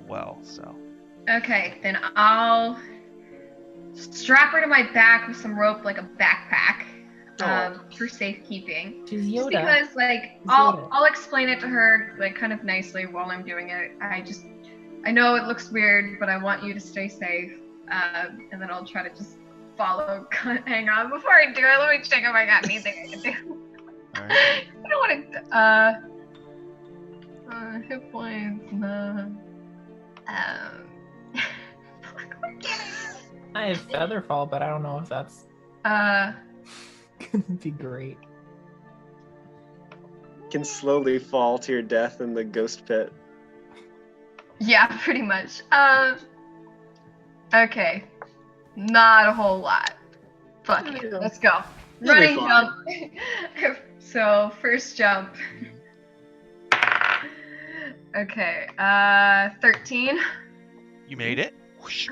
Speaker 1: well, so.
Speaker 3: Okay, then I'll strap her to my back with some rope like a backpack for safekeeping.
Speaker 4: She's
Speaker 3: Just
Speaker 4: Yoda.
Speaker 3: because, like,
Speaker 4: She's Yoda.
Speaker 3: I'll explain it to her, like, kind of nicely while I'm doing it. I know it looks weird, but I want you to stay safe. And then I'll try to just follow. Hang on, before I do it, let me check if I got anything I can do.
Speaker 1: All right.
Speaker 3: I don't want to. Hit points. No. Fuck, what can
Speaker 4: I have Featherfall, but I don't know if that's
Speaker 3: I
Speaker 4: gonna be great.
Speaker 2: You can slowly fall to your death in the ghost pit.
Speaker 3: Yeah, pretty much. Okay. Not a whole lot. Fuck it.
Speaker 2: Yeah.
Speaker 3: Let's go.
Speaker 2: You'll be
Speaker 3: Running
Speaker 2: fine.
Speaker 3: jump. So, first jump. Okay. 13.
Speaker 1: You made it. Whoosh.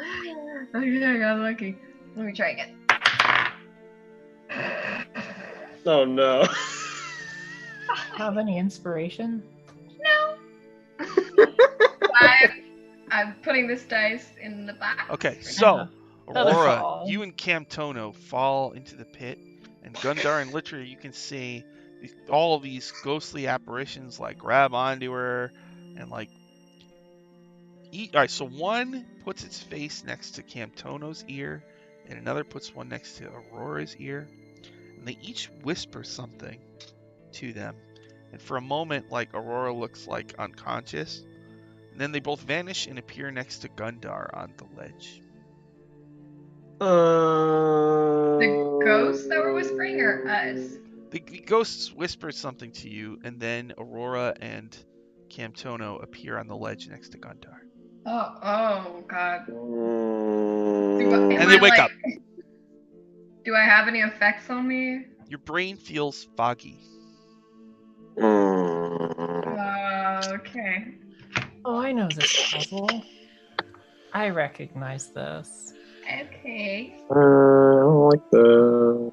Speaker 3: Okay, I got lucky. Let me try again.
Speaker 2: Oh no.
Speaker 4: Have any inspiration?
Speaker 3: No. I'm putting this dice in the box.
Speaker 1: Okay, so Aurora,
Speaker 4: Featherfall.
Speaker 1: you and Camtono fall into the pit, and Gundar and literally you can see all of these ghostly apparitions like grab onto her and like eat. All right, so one puts its face next to Camtono's ear, and another puts one next to Aurora's ear, and they each whisper something to them. And for a moment, like Aurora looks like unconscious, and then they both vanish and appear next to Gundar on the ledge.
Speaker 3: The ghosts that were whispering or us?
Speaker 1: The ghosts whisper something to you, and then Aurora and Camtono appear on the ledge next to Gundar.
Speaker 3: Oh god.
Speaker 1: And they wake up.
Speaker 3: Do I have any effects on me?
Speaker 1: Your brain feels foggy.
Speaker 3: Okay.
Speaker 4: Oh, I know this puzzle. I recognize this.
Speaker 3: Okay.
Speaker 2: I don't like the.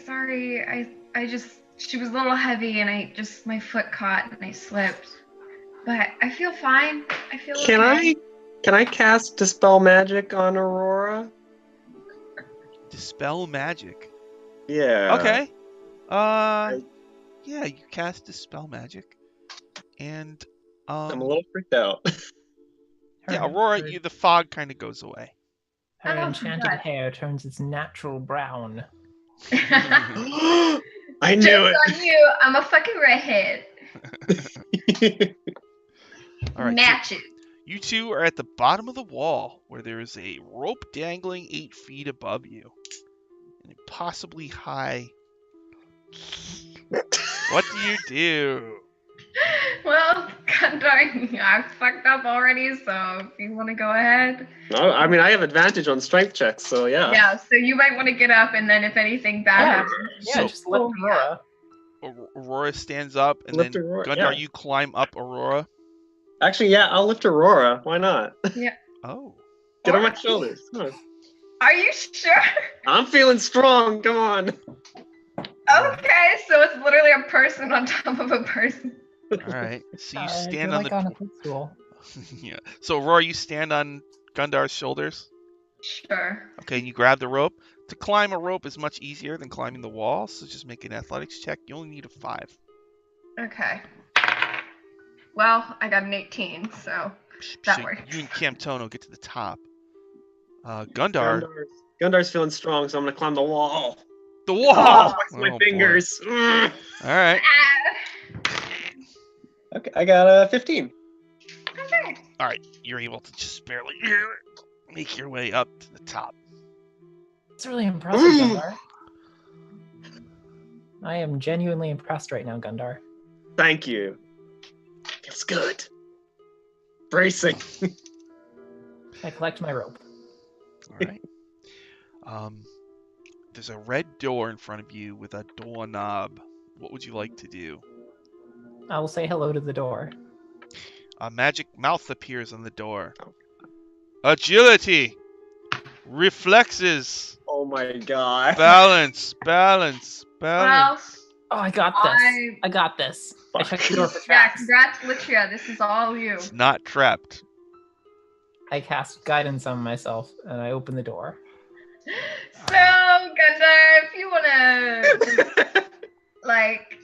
Speaker 3: Sorry. I just, she was a little heavy and my foot caught and I slipped. But I feel fine. I feel okay.
Speaker 2: Can I cast Dispel Magic on Aurora?
Speaker 1: Dispel magic.
Speaker 2: Yeah.
Speaker 1: Okay. Yeah, you cast Dispel magic. And
Speaker 2: I'm a little freaked out.
Speaker 1: yeah, Aurora, the fog kind of goes away.
Speaker 4: Her
Speaker 3: Oh,
Speaker 4: enchanted
Speaker 3: God.
Speaker 4: hair turns its natural brown.
Speaker 2: I knew
Speaker 3: Joke's on you. I'm a fucking redhead.
Speaker 2: it.
Speaker 1: All right. So
Speaker 3: Matches.
Speaker 1: you two are at the bottom of the wall where there is a rope dangling 8 feet above you. An impossibly high. What do you do?
Speaker 3: Well, God darn, I fucked up already, so if you want to go ahead.
Speaker 2: No, I mean, I have advantage on strength checks, so yeah.
Speaker 3: Yeah, so you might want to get up, and then if anything bad
Speaker 4: Yeah.
Speaker 3: happens.
Speaker 4: Yeah,
Speaker 1: So-
Speaker 4: just lift Aurora.
Speaker 1: Aurora stands up, and
Speaker 2: Lift
Speaker 1: then
Speaker 2: Aurora,
Speaker 1: Gundar,
Speaker 2: yeah.
Speaker 1: you climb up Aurora.
Speaker 2: Actually, yeah, I'll lift Aurora. Why not?
Speaker 1: Oh.
Speaker 2: Get on my shoulders. Come on.
Speaker 3: Are you sure?
Speaker 2: I'm feeling strong. Come on.
Speaker 3: Okay, so it's literally a person on top of a person.
Speaker 1: All right. So you stand
Speaker 4: you're
Speaker 1: on
Speaker 4: like
Speaker 1: the.
Speaker 4: on a footstool.
Speaker 1: Yeah. So Aurora, you stand on Gundar's shoulders.
Speaker 3: Sure.
Speaker 1: Okay, and you grab the rope. To climb a rope is much easier than climbing the wall, so just make an athletics check. You only need a 5.
Speaker 3: Okay. Well, I got an 18, so that
Speaker 1: So
Speaker 3: works.
Speaker 1: you and Camtono get to the top. Gundar,
Speaker 2: Gundar's feeling strong, so I'm gonna climb the wall.
Speaker 1: the wall.
Speaker 2: Oh, flex my
Speaker 1: Oh, boy.
Speaker 2: fingers. Ugh.
Speaker 1: All right.
Speaker 2: Okay, I got a 15.
Speaker 3: Okay.
Speaker 1: All right. You're able to just barely make your way up to the top.
Speaker 4: It's really impressive, Gundar. I am genuinely impressed right now, Gundar.
Speaker 2: Thank you. Feels good. Bracing.
Speaker 4: I collect my rope.
Speaker 1: All right. There's a red door in front of you with a doorknob. What would you like to do?
Speaker 4: I will say hello to the door.
Speaker 1: A magic mouth appears on the door. Agility, reflexes,
Speaker 2: Oh my god.
Speaker 1: balance, balance, balance.
Speaker 3: Well,
Speaker 4: Oh, I got this. I got this. I
Speaker 2: Fuck.
Speaker 4: checked the door for
Speaker 3: yeah,
Speaker 4: traps.
Speaker 3: congrats, Litria. This is all you.
Speaker 1: It's not trapped.
Speaker 4: I cast guidance on myself, and I open the door.
Speaker 3: So, Gundar, if you wanna like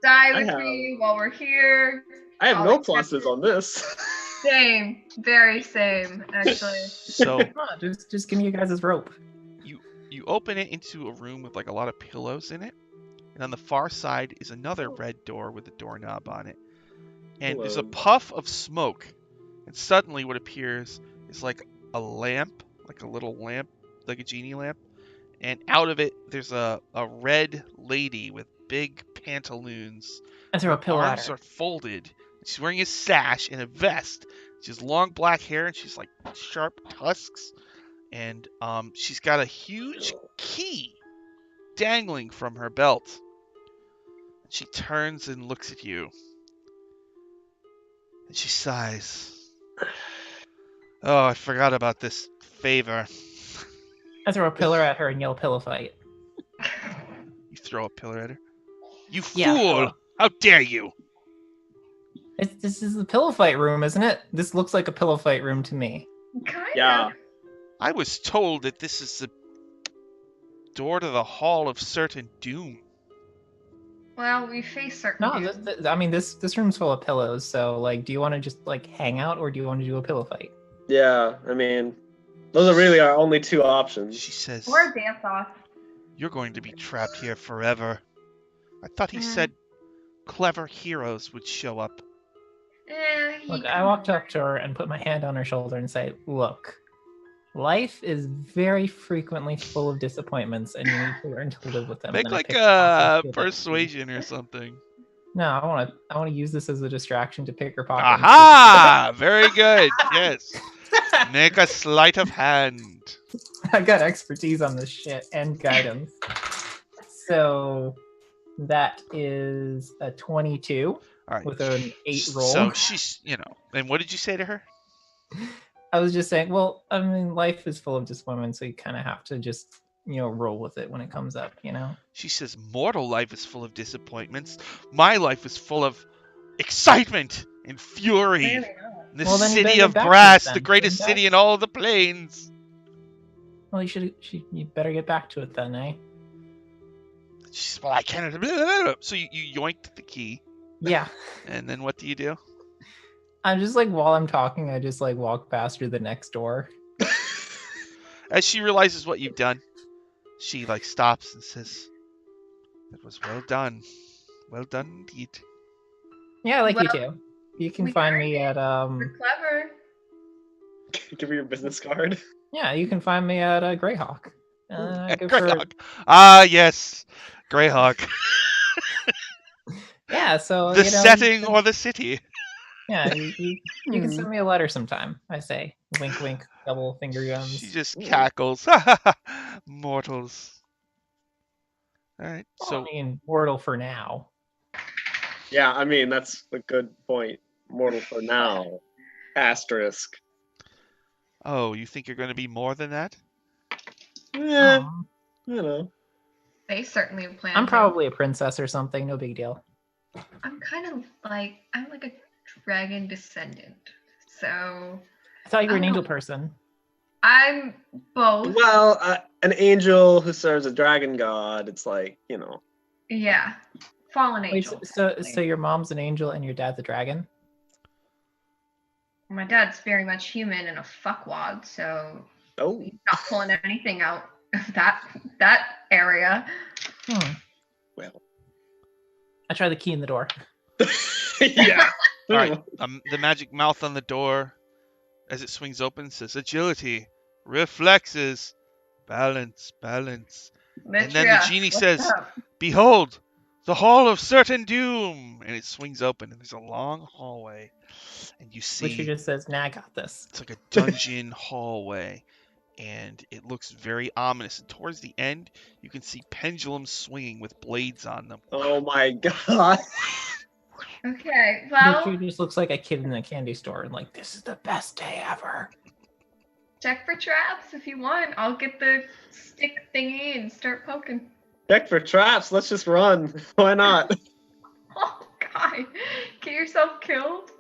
Speaker 3: die with me while we're here.
Speaker 2: I have
Speaker 3: I'll
Speaker 2: no
Speaker 3: accept
Speaker 2: pluses
Speaker 3: it.
Speaker 2: on this.
Speaker 3: Same, very same, actually.
Speaker 1: So
Speaker 4: Come on, just give me you guys' rope.
Speaker 1: you open it into a room with like a lot of pillows in it, and on the far side is another red door with a doorknob on it. And there's a
Speaker 2: Hello.
Speaker 1: puff of smoke, and suddenly what appears is like a lamp, like a little lamp, like a genie lamp, and out of it there's a red lady with big pantaloons.
Speaker 4: I throw a pillow at
Speaker 1: Arms
Speaker 4: her.
Speaker 1: are folded. She's wearing a sash and a vest. She has long black hair and she's like sharp tusks. And she's got a huge key dangling from her belt. She turns and looks at you. And she sighs. Oh, I forgot about this favor.
Speaker 4: I throw a pillar at her and yell pillow fight.
Speaker 1: You throw a pillar at her. You
Speaker 4: Yeah,
Speaker 1: fool!
Speaker 4: pillow.
Speaker 1: How dare you!
Speaker 4: This is the pillow fight room, isn't it? This looks like a pillow fight room to me.
Speaker 3: Kinda.
Speaker 2: Yeah.
Speaker 1: I was told that this is the door to the Hall of Certain Doom.
Speaker 3: Well, we face certain.
Speaker 4: No,
Speaker 3: doom.
Speaker 4: I mean this room's full of pillows. So like, do you want to just like hang out, or do you want to do a pillow fight?
Speaker 2: Yeah, I mean, those are really our only two options.
Speaker 1: She says,
Speaker 3: Or a dance off.
Speaker 1: "You're going to be trapped here forever." I thought he said clever heroes would show up.
Speaker 4: Look, I walked up to her and put my hand on her shoulder and say, "Look, life is very frequently full of disappointments, and you need to learn to live with them."
Speaker 1: Make
Speaker 4: And then I
Speaker 1: like
Speaker 4: picked up
Speaker 1: a
Speaker 4: the-
Speaker 1: persuasion or something.
Speaker 4: No, I want to use this as a distraction to pick her pocket.
Speaker 1: Aha! Very good. Yes. Make a sleight of hand.
Speaker 4: I got expertise on this shit and guidance. So that is a 22
Speaker 1: All right.
Speaker 4: with an 8 roll.
Speaker 1: So she's, and what did you say to her?
Speaker 4: I was just saying, well, I mean, life is full of disappointments, so you kind of have to just, roll with it when it comes up,
Speaker 1: She says, mortal life is full of disappointments. My life is full of excitement and fury.
Speaker 3: Clearly not.
Speaker 1: The
Speaker 4: Well, then you
Speaker 1: city
Speaker 4: better
Speaker 1: of
Speaker 4: get back to
Speaker 1: brass,
Speaker 4: it then.
Speaker 1: the greatest
Speaker 4: Get
Speaker 1: city
Speaker 4: back.
Speaker 1: in all the plains.
Speaker 4: Well, you better get back to it then, eh?
Speaker 1: She says, well, I cannot. So you yoinked the key,
Speaker 4: Yeah.
Speaker 1: and then what do you do?
Speaker 4: I'm just like, while I'm talking, I just like walk past her the next door.
Speaker 1: As she realizes what you've done, she like stops and says, "That was well done. Well done indeed."
Speaker 4: Yeah, I like you
Speaker 3: Well,
Speaker 4: too. You can
Speaker 3: we
Speaker 4: find
Speaker 3: heard
Speaker 4: me
Speaker 3: it.
Speaker 4: at
Speaker 3: We're clever.
Speaker 2: Give her your business card.
Speaker 4: yeah, you can find me at Greyhawk. I go for-
Speaker 1: Greyhawk. Ah, yes, Greyhawk.
Speaker 4: Yeah, so
Speaker 1: The
Speaker 4: you know,
Speaker 1: setting or the city?
Speaker 4: Yeah, you can send me a letter sometime. I say, wink, wink, double finger guns.
Speaker 1: She just cackles. Mortals. All right. So
Speaker 4: I mean, Wordle for now.
Speaker 2: Yeah, I mean, that's a good point. Mortal for now. Asterisk.
Speaker 1: oh, you think you're going to be more than that?
Speaker 2: Yeah,
Speaker 4: Um,
Speaker 2: I don't know.
Speaker 3: They certainly plan.
Speaker 4: I'm
Speaker 3: to.
Speaker 4: probably a princess or something. No big deal.
Speaker 3: I'm kind of like a dragon descendant. So
Speaker 4: I thought you were an
Speaker 3: I'm
Speaker 4: angel
Speaker 3: not-
Speaker 4: person.
Speaker 3: I'm both.
Speaker 2: Well, an angel who serves a dragon god, it's like,
Speaker 3: Yeah. Fallen
Speaker 4: Wait,
Speaker 3: angel.
Speaker 4: so your mom's an angel and your dad's a dragon?
Speaker 3: My dad's very much human and a fuckwad, so
Speaker 2: oh,
Speaker 3: he's not pulling anything out of that area.
Speaker 2: well.
Speaker 4: I try the key in the door.
Speaker 2: Yeah.
Speaker 1: All right. The magic mouth on the door, as it swings open, says agility, reflexes, balance, balance. And then the
Speaker 3: Mitria,
Speaker 1: genie
Speaker 3: what's
Speaker 1: says,
Speaker 3: up?
Speaker 1: "Behold, the Hall of Certain Doom!" And it swings open, and there's a long hallway. And you
Speaker 4: Which he
Speaker 1: see
Speaker 4: just says, "Nah, I got this."
Speaker 1: it's like a dungeon hallway. And it looks very ominous. And towards the end, you can see pendulums swinging with blades on them.
Speaker 2: Oh my god.
Speaker 3: Okay, well,
Speaker 4: Literally just looks like a kid in a candy store and like, this is the best day ever.
Speaker 3: check for traps if you want. I'll get the stick thingy and start poking.
Speaker 2: Check for traps. Let's just run. Why not?
Speaker 3: Oh, God. Get yourself killed?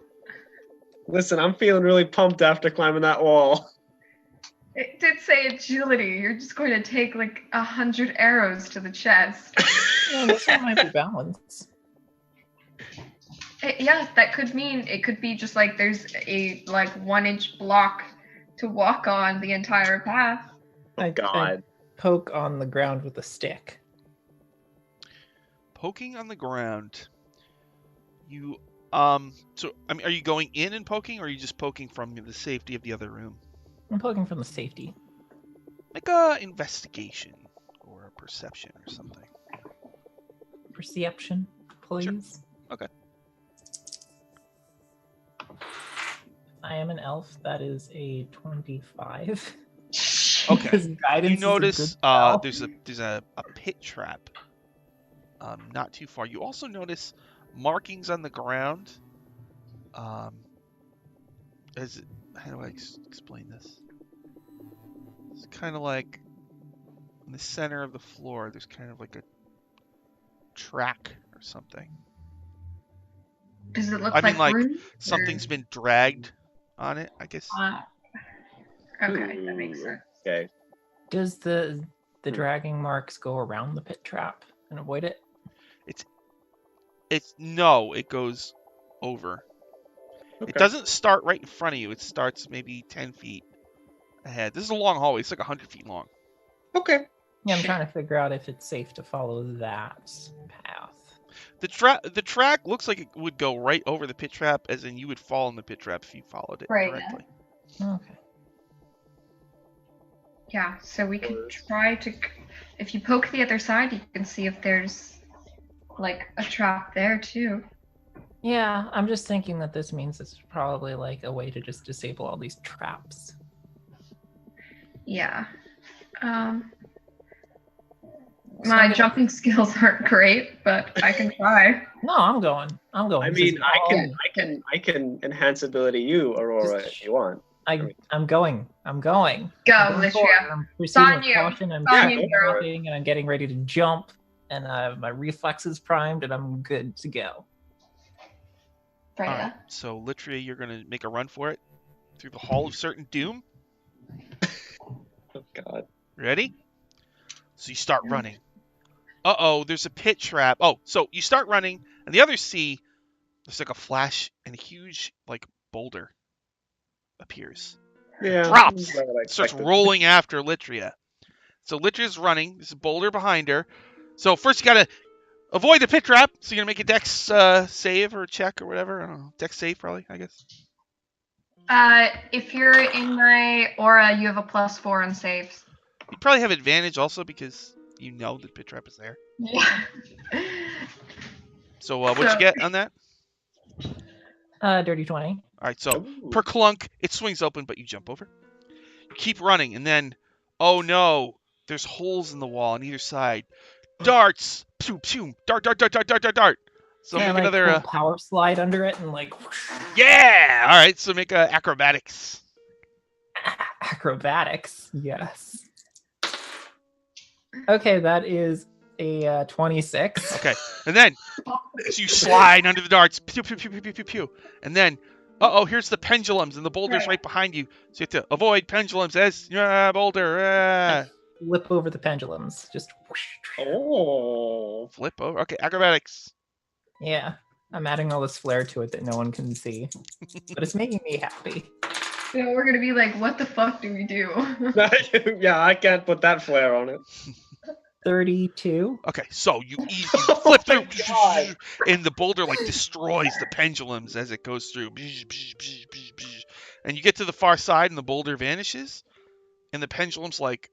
Speaker 2: Listen, I'm feeling really pumped after climbing that wall.
Speaker 3: It did say agility. You're just going to take like 100 arrows to the chest.
Speaker 4: Yeah, this one might be balanced.
Speaker 3: Yeah, that could mean it could be just like there's a like 1-inch block to walk on the entire path.
Speaker 2: Oh god.
Speaker 4: Poke on the ground with a stick.
Speaker 1: Poking on the ground. You so I mean, are you going in and poking, or are you just poking from the safety of the other room?
Speaker 4: I'm poking from the safety.
Speaker 1: Like a investigation or a perception or something.
Speaker 4: Perception, please.
Speaker 1: Sure. Okay.
Speaker 4: I am an elf. That is a 25.
Speaker 1: Okay.
Speaker 4: Because guidance
Speaker 1: You
Speaker 4: is a
Speaker 1: notice
Speaker 4: good spell.
Speaker 1: there's a pit trap not too far. You also notice markings on the ground. How do I explain this? It's kind of like in the center of the floor, there's kind of like a track or something.
Speaker 3: Does it look
Speaker 1: I mean, like,
Speaker 3: room,
Speaker 1: something's been dragged on it, I guess.
Speaker 3: Okay, that makes sense.
Speaker 2: Okay.
Speaker 4: Does the dragging marks go around the pit trap and avoid it?
Speaker 1: No, it goes over.
Speaker 2: Okay.
Speaker 1: It doesn't start right in front of you. It starts maybe 10 feet ahead. This is a long hallway. It's like 100 feet long.
Speaker 2: Okay.
Speaker 4: Yeah, I'm trying to figure out if it's safe to follow that path.
Speaker 1: The track looks like it would go right over the pit trap, as in you would fall in the pit trap if you followed it
Speaker 3: Right.
Speaker 1: correctly.
Speaker 4: Okay.
Speaker 3: Yeah, so we could try to. If you poke the other side, you can see if there's like a trap there too.
Speaker 4: Yeah, I'm just thinking that this means it's probably like a way to just disable all these traps.
Speaker 3: Yeah.
Speaker 4: So
Speaker 3: My jumping skills aren't great, but I can try.
Speaker 4: No, I'm going.
Speaker 2: I
Speaker 4: This
Speaker 2: mean,
Speaker 4: is
Speaker 2: I can enhance ability you, Aurora,
Speaker 4: Just-
Speaker 2: if you want.
Speaker 4: I'm going.
Speaker 3: Go,
Speaker 4: Going
Speaker 3: Litria.
Speaker 4: forward. I'm proceeding
Speaker 3: on
Speaker 4: with
Speaker 3: you.
Speaker 4: caution. I'm
Speaker 3: It's on
Speaker 2: you,
Speaker 4: jumping,
Speaker 2: girl.
Speaker 4: and I'm getting ready to jump, and I have my reflexes primed, and I'm good to go.
Speaker 3: Freya.
Speaker 1: Alright, so Litria, you're going to make a run for it through the Hall of Certain Doom.
Speaker 2: Oh god.
Speaker 1: Ready? So you start running. Uh-oh, there's a pit trap. Oh, so you start running, and the others see there's like a flash, and a huge, like, boulder appears.
Speaker 2: Yeah.
Speaker 1: Drops.
Speaker 2: Not what I
Speaker 1: Starts
Speaker 2: expected.
Speaker 1: rolling after Litria. So Litria's running. There's a boulder behind her. So first you gotta avoid the pit trap. So you're gonna make a dex save or check or whatever. I don't know. Dex save probably, I guess.
Speaker 3: If you're in my aura, you have a +4 on saves.
Speaker 1: You probably have advantage also because you know the pit trap is there.
Speaker 3: Yeah.
Speaker 1: So what'd you get on that?
Speaker 4: Dirty 20.
Speaker 1: All right. So
Speaker 2: Ooh.
Speaker 1: per clunk, it swings open, but you jump over. You keep running, and then, oh no, there's holes in the wall on either side. Darts. Pew pew. Dart dart dart dart dart dart dart. So
Speaker 4: Can I,
Speaker 1: make
Speaker 4: like,
Speaker 1: another.
Speaker 4: pull power slide under it and like whoosh.
Speaker 1: Yeah. All right. So make a acrobatics.
Speaker 4: Acrobatics. Yes. Okay, that is a 26.
Speaker 1: Okay, and then so you slide under the darts, pew pew pew pew pew pew pew, and then here's the pendulums and the boulder's right behind you, so you have to avoid pendulums as boulder.
Speaker 4: Flip over the pendulums. Just whoosh.
Speaker 2: Oh.
Speaker 1: Flip over. Okay, acrobatics.
Speaker 4: Yeah. I'm adding all this flair to it that no one can see. But it's making me happy.
Speaker 3: You know, we're gonna be like, what the fuck do we do?
Speaker 2: Yeah, I can't put that flair on it.
Speaker 4: 32.
Speaker 1: Okay, so you flip through,
Speaker 2: my God.
Speaker 1: and the boulder like destroys the pendulums as it goes through, and you get to the far side, and the boulder vanishes, and the pendulums like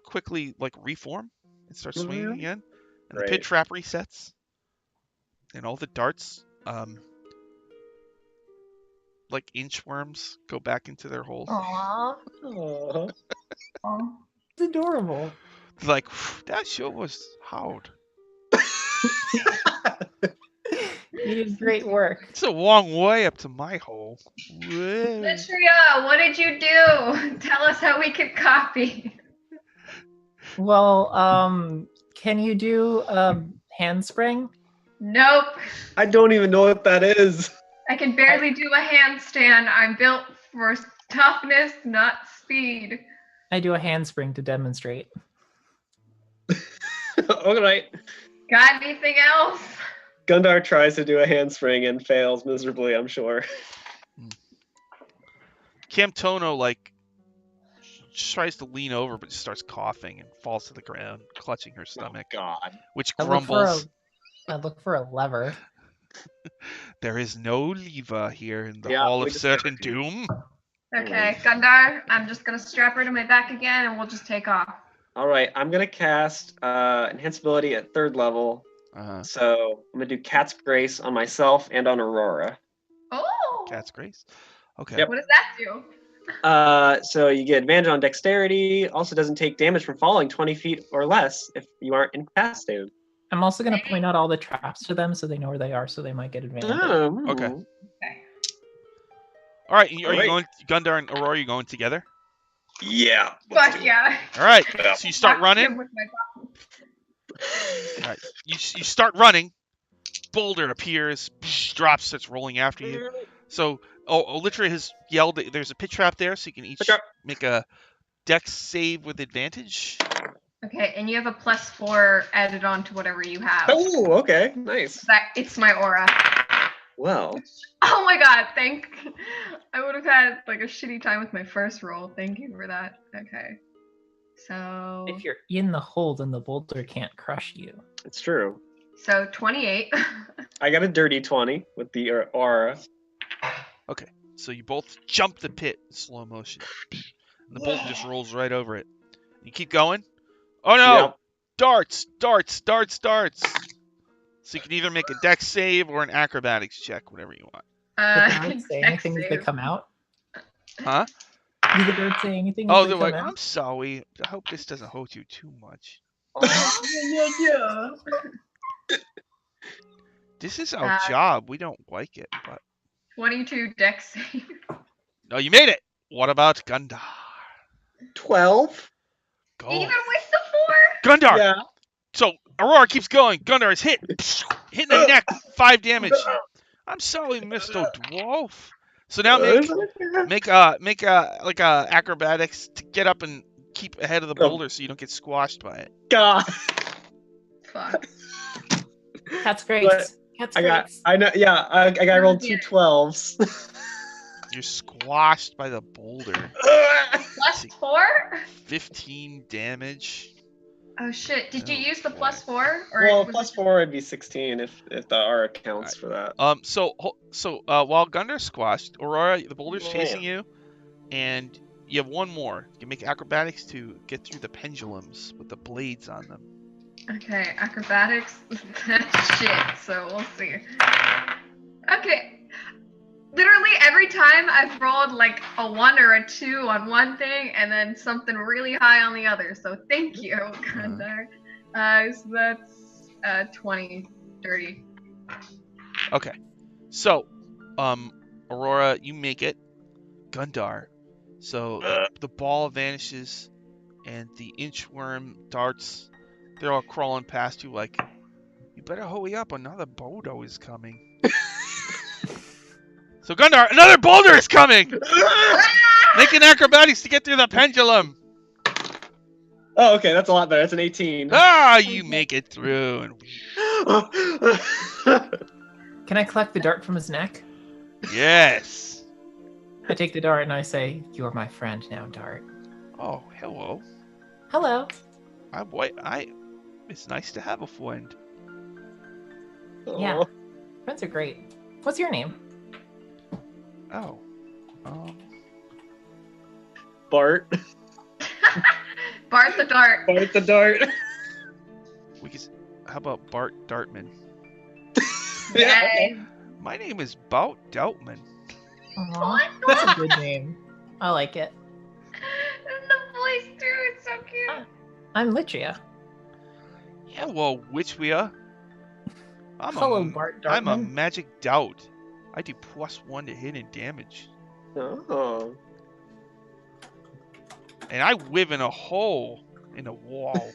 Speaker 1: quickly like reform and start swinging
Speaker 2: Mhm.
Speaker 1: again, and the
Speaker 2: Great.
Speaker 1: pit trap resets, and all the darts, like inchworms, go back into their holes.
Speaker 3: Aww.
Speaker 2: Aw.
Speaker 3: Aw.
Speaker 4: It's adorable.
Speaker 1: Like that sure was hard.
Speaker 4: You did great work.
Speaker 1: It's a long way up to my hole. Whoa.
Speaker 3: Latria, what did you do? Tell us how we could copy.
Speaker 4: Well, can you do a handspring?
Speaker 3: Nope.
Speaker 2: I don't even know what that is.
Speaker 3: I can barely do a handstand. I'm built for toughness, not speed.
Speaker 4: I do a handspring to demonstrate.
Speaker 2: All right.
Speaker 3: Got anything else?
Speaker 2: Gundar tries to do a handspring and fails miserably, I'm sure.
Speaker 1: Camtono like tries to lean over, but just starts coughing and falls to the ground, clutching her stomach,
Speaker 2: Oh, God.
Speaker 1: which
Speaker 4: I look for
Speaker 1: grumbles.
Speaker 4: I look for a lever.
Speaker 1: There is no lever here in the
Speaker 2: Yeah,
Speaker 1: Hall
Speaker 2: we
Speaker 1: of
Speaker 2: discovered
Speaker 1: Certain
Speaker 2: you.
Speaker 1: Doom.
Speaker 3: Okay, Gundar, I'm just gonna strap her to my back again and we'll just take off.
Speaker 2: All right, I'm going to cast Enhance Ability at 3rd level. So I'm going to do Cat's Grace on myself and on Aurora.
Speaker 3: Oh!
Speaker 1: Cat's Grace. Okay.
Speaker 2: Yep.
Speaker 3: What does that do?
Speaker 2: So you get advantage on Dexterity. Also doesn't take damage from falling 20 feet or less if you aren't incapacitated.
Speaker 4: I'm also going to point out all the traps to them so they know where they are, so they might get advantage.
Speaker 1: Okay.
Speaker 3: Okay.
Speaker 1: All right. Are you
Speaker 2: Alright.
Speaker 1: going, Gundar and Aurora? Are you going together?
Speaker 2: Yeah. let's
Speaker 3: Fuck
Speaker 2: do it.
Speaker 3: yeah.
Speaker 1: All right.
Speaker 2: Yeah.
Speaker 1: So you start
Speaker 3: Knock him
Speaker 1: running.
Speaker 3: with my
Speaker 1: All right. You start running. Boulder appears, drops, starts rolling after you. So, Olitria has yelled that there's a pit trap there, so you can each
Speaker 2: Pit trap.
Speaker 1: make a dex save with advantage.
Speaker 3: Okay, and you have a +4 added on to whatever you have.
Speaker 2: Oh, okay. Nice.
Speaker 3: It's my aura.
Speaker 2: Well,
Speaker 3: Oh my god, I would have had like a shitty time with my first roll. Thank you for that. Okay. So
Speaker 4: If you're in the hole, then the boulder can't crush you.
Speaker 2: it's true.
Speaker 3: 28.
Speaker 2: I got a dirty 20 with the aura.
Speaker 1: So you both jump the pit in slow motion. And the boulder just rolls right over it. You keep going. Oh no!
Speaker 2: Yep.
Speaker 1: Darts! So you can either make a dex save or an acrobatics check, whatever you want.
Speaker 4: The darts say
Speaker 3: Dex
Speaker 4: anything as they
Speaker 3: save.
Speaker 4: come out?
Speaker 1: Huh?
Speaker 4: Do the darts say anything as
Speaker 1: Oh,
Speaker 4: they
Speaker 1: they're
Speaker 4: come
Speaker 1: like,
Speaker 4: out?
Speaker 1: I'm sorry. I hope this doesn't hurt you too much.
Speaker 3: Yeah.
Speaker 1: This is our job. We don't like it, but
Speaker 3: 22 dex save.
Speaker 1: no, you made it. What about Gundar?
Speaker 2: 12?
Speaker 1: Go,
Speaker 3: Even with the 4?
Speaker 1: Gundar.
Speaker 2: Yeah.
Speaker 1: So Aurora keeps going. Gundar is hit in the neck, 5 damage. I'm sorry, Mr. Dwarf. So now make a acrobatics to get up and keep ahead of the boulder so you don't get squashed by it.
Speaker 2: God.
Speaker 3: Fuck.
Speaker 4: Cat's great.
Speaker 2: But
Speaker 4: Cat's
Speaker 2: I
Speaker 4: great.
Speaker 2: got. I know. Yeah. I rolled 2 12s.
Speaker 1: You're squashed by the boulder.
Speaker 3: +4?
Speaker 1: 15 damage.
Speaker 3: Oh shit! Did you
Speaker 1: Oh,
Speaker 3: use the
Speaker 1: boy.
Speaker 3: +4? Or
Speaker 2: Well,
Speaker 3: was
Speaker 2: +4 would be 16 if the aura counts for that.
Speaker 1: So while Gundar's squashed, Aurora, the boulder's
Speaker 2: Man.
Speaker 1: chasing you, and you have one more. You can make acrobatics to get through the pendulums with the blades on them.
Speaker 3: Okay, acrobatics. That's shit. So we'll see. Okay. Literally every time I've rolled like a 1 or a 2 on one thing and then something really high on the other. So thank you, Gundar. So that's 20, dirty.
Speaker 1: Okay. So, Aurora, you make it. Gundar. So the ball vanishes, and the inchworm darts. They're all crawling past you like, you better hurry up, another boulder is coming. So Gundar, another boulder is coming! Make an acrobatics to get through the pendulum.
Speaker 2: Oh, okay, that's a lot better. That's an 18.
Speaker 1: Ah, you make it through. And
Speaker 4: Can I collect the dart from his neck?
Speaker 1: yes.
Speaker 4: I take the dart and I say, "You're my friend now, dart."
Speaker 1: Oh, hello.
Speaker 4: Hello.
Speaker 1: It's nice to have a friend.
Speaker 4: Yeah.
Speaker 2: Oh.
Speaker 4: Friends are great. What's your name?
Speaker 1: Oh.
Speaker 2: Bart.
Speaker 3: Bart the Dart.
Speaker 2: Bart the Dart.
Speaker 1: How about Bart Dartman?
Speaker 3: Yay.
Speaker 1: My name is Bout Doutman.
Speaker 4: Aw, that's a good name. I like it.
Speaker 3: And the voice too, it's so cute.
Speaker 4: I'm Litria.
Speaker 1: Yeah, well, which we are?
Speaker 4: Hello, Bart
Speaker 1: I'm a
Speaker 4: Dartman.
Speaker 1: magic doubt. I do +1 to hit and damage.
Speaker 2: Oh.
Speaker 1: And I live in a hole in a wall.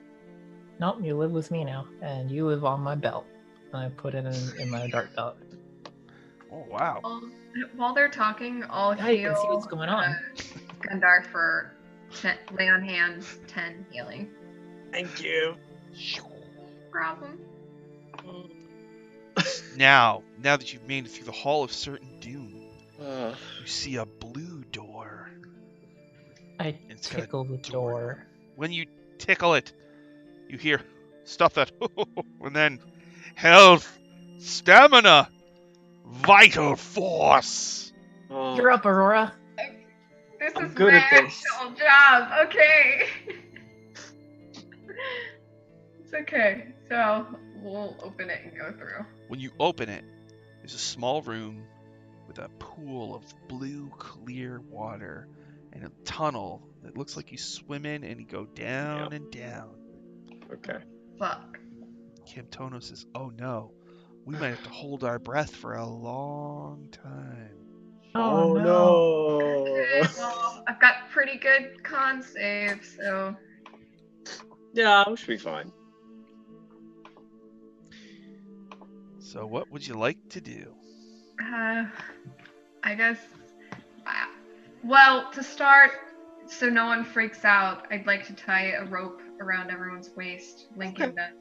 Speaker 4: Nope, you live with me now, and you live on my belt. I put it in my dart belt.
Speaker 1: Oh, wow.
Speaker 3: While they're talking, I'll
Speaker 4: Now you
Speaker 3: heal
Speaker 4: can see what's going on.
Speaker 3: Gundar for lay on hands 10 healing.
Speaker 2: Thank you.
Speaker 3: Problem.
Speaker 1: Now that you've made it through the Hall of Certain Doom,
Speaker 2: Uh,
Speaker 1: you see a blue door.
Speaker 4: I
Speaker 1: It's got a
Speaker 4: tickle the door.
Speaker 1: When you tickle it, you hear, stop that, and then health, stamina, vital force.
Speaker 2: oh.
Speaker 4: You're up, Aurora.
Speaker 3: This
Speaker 2: I'm
Speaker 3: is
Speaker 2: good
Speaker 3: my
Speaker 2: at this.
Speaker 3: actual job. Okay. It's okay. So we'll open it and go through.
Speaker 1: When you open it, there's a small room with a pool of blue, clear water and a tunnel that looks like you swim in and you go down and down.
Speaker 2: Okay.
Speaker 3: Fuck.
Speaker 1: Camtono says, oh no, we might have to hold our breath for a long time.
Speaker 2: Oh,
Speaker 3: Good.
Speaker 2: no.
Speaker 3: Well, I've got pretty good con save, so
Speaker 2: Yeah, we should be fine.
Speaker 1: So what would you like to do?
Speaker 3: I guess. Well, to start, so no one freaks out, I'd like to tie a rope around everyone's waist, linking them.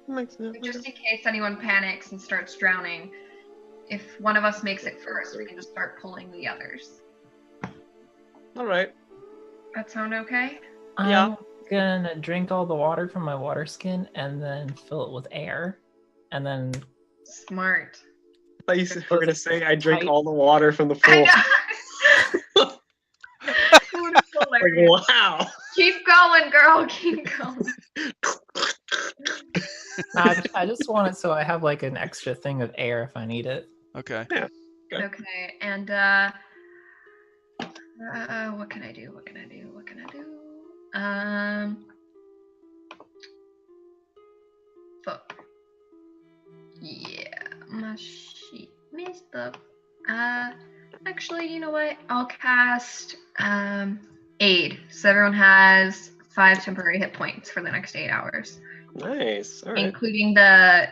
Speaker 2: Makes sense.
Speaker 3: Just in case anyone panics and starts drowning, if one of us makes it first, we can just start pulling the others.
Speaker 2: All right.
Speaker 3: That sound okay?
Speaker 2: Yeah.
Speaker 4: I'm gonna drink all the water from my water skin and then fill it with air. And then
Speaker 3: Smart.
Speaker 2: I thought you were going to say I drink
Speaker 4: Tight.
Speaker 2: all the water from the
Speaker 3: I
Speaker 2: pool.
Speaker 3: know. That was hilarious.
Speaker 2: Like, wow.
Speaker 3: Keep going, girl. Keep going.
Speaker 4: I just want it so I have like an extra thing of air if I need it.
Speaker 1: Okay.
Speaker 2: Okay.
Speaker 3: Okay, and what can I do? What can I do? What can I do? Fuck. Yeah, my sheet messed up. Actually, you know what? I'll cast aid, so everyone has 5 temporary hit points for the next 8 hours,
Speaker 2: Nice. All right.
Speaker 3: including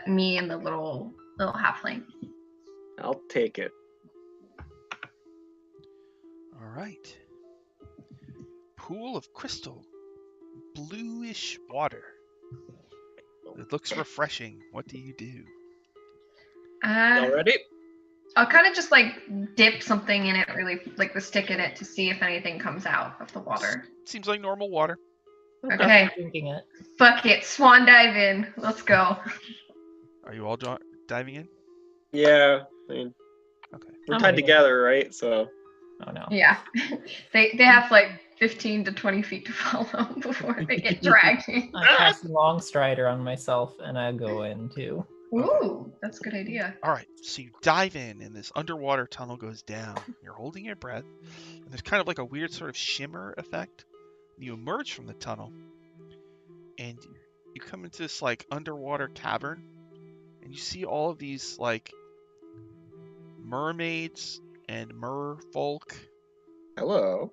Speaker 3: me and the little halfling.
Speaker 2: I'll take it.
Speaker 1: All right. Pool of crystal, bluish water. It looks refreshing. What do you do?
Speaker 2: Y'all ready?
Speaker 3: I'll kind of just like dip something in it, really like the stick in it, to see if anything comes out of the water.
Speaker 1: Seems like normal water.
Speaker 3: Okay,
Speaker 4: Drinking it.
Speaker 3: fuck it, swan dive in. Let's go.
Speaker 1: Are you all diving in?
Speaker 2: Yeah. I mean,
Speaker 1: Okay.
Speaker 2: we're
Speaker 4: I'm
Speaker 2: tied
Speaker 4: ready.
Speaker 2: together, right? So.
Speaker 4: Oh no.
Speaker 3: Yeah, they have like 15 to 20 feet to follow before they get dragged in.
Speaker 4: I cast Long Strider on myself and I go in too.
Speaker 3: Ooh, that's a good idea.
Speaker 1: All right. So you dive in, and this underwater tunnel goes down. You're holding your breath, and there's kind of like a weird sort of shimmer effect. You emerge from the tunnel, and you come into this like underwater cavern, and you see all of these like mermaids and merfolk,
Speaker 2: Hello.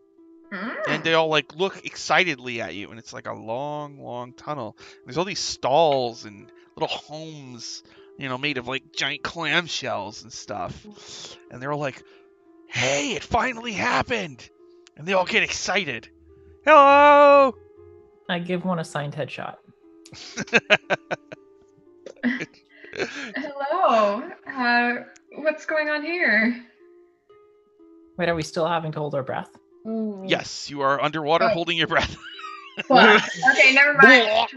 Speaker 1: and they all like look excitedly at you, and it's like a long, long tunnel. There's all these stalls and little homes, made of like giant clamshells and stuff. And they're all like, "Hey, it finally happened!" And they all get excited. Hello.
Speaker 4: I give one a signed headshot.
Speaker 3: Hello. What's going on here?
Speaker 4: Wait, are we still having to hold our breath?
Speaker 3: Ooh.
Speaker 1: Yes, you are underwater
Speaker 3: Oh.
Speaker 1: holding your breath.
Speaker 3: Fuck. Okay, never mind.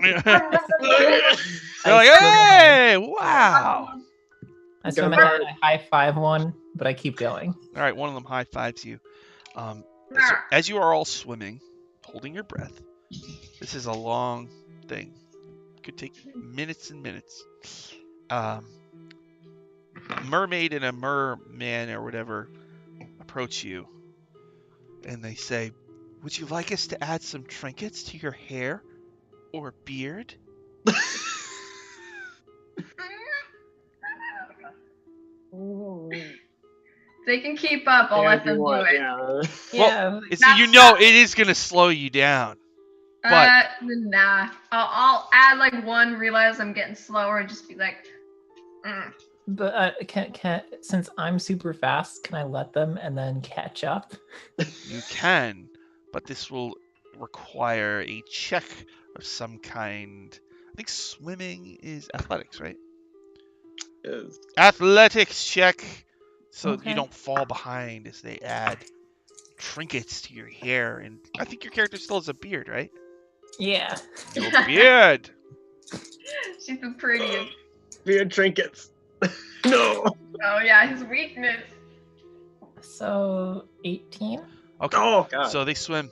Speaker 1: They're like, "Hey, wow!"
Speaker 4: I swim
Speaker 2: Go
Speaker 4: ahead and I high five one, but I keep going.
Speaker 1: All right, one of them high fives you. So as you are all swimming, holding your breath, This is a long thing. Could take minutes and minutes. Mermaid and a merman or whatever approach you, and they say, "Would you like us to add some trinkets to your hair or beard?"
Speaker 3: They can keep up. I'll let them do it.
Speaker 2: Yeah.
Speaker 4: Yeah.
Speaker 1: It is gonna slow you down. But
Speaker 3: nah. I'll add like one. Realize I'm getting slower, and just be like,
Speaker 4: But can since I'm super fast, can I let them and then catch up?
Speaker 1: you can, but this will require a check of some kind. I think swimming is athletics, right?
Speaker 2: Is.
Speaker 1: Athletics check, so
Speaker 4: Okay.
Speaker 1: you don't fall behind as they add trinkets to your hair. And I think your character still has a beard, right?
Speaker 4: Yeah.
Speaker 1: Your beard.
Speaker 3: she's the prettiest.
Speaker 2: Beard trinkets. No.
Speaker 3: Oh yeah, his weakness.
Speaker 4: So 18.
Speaker 1: Okay.
Speaker 2: Oh god.
Speaker 1: So they swim.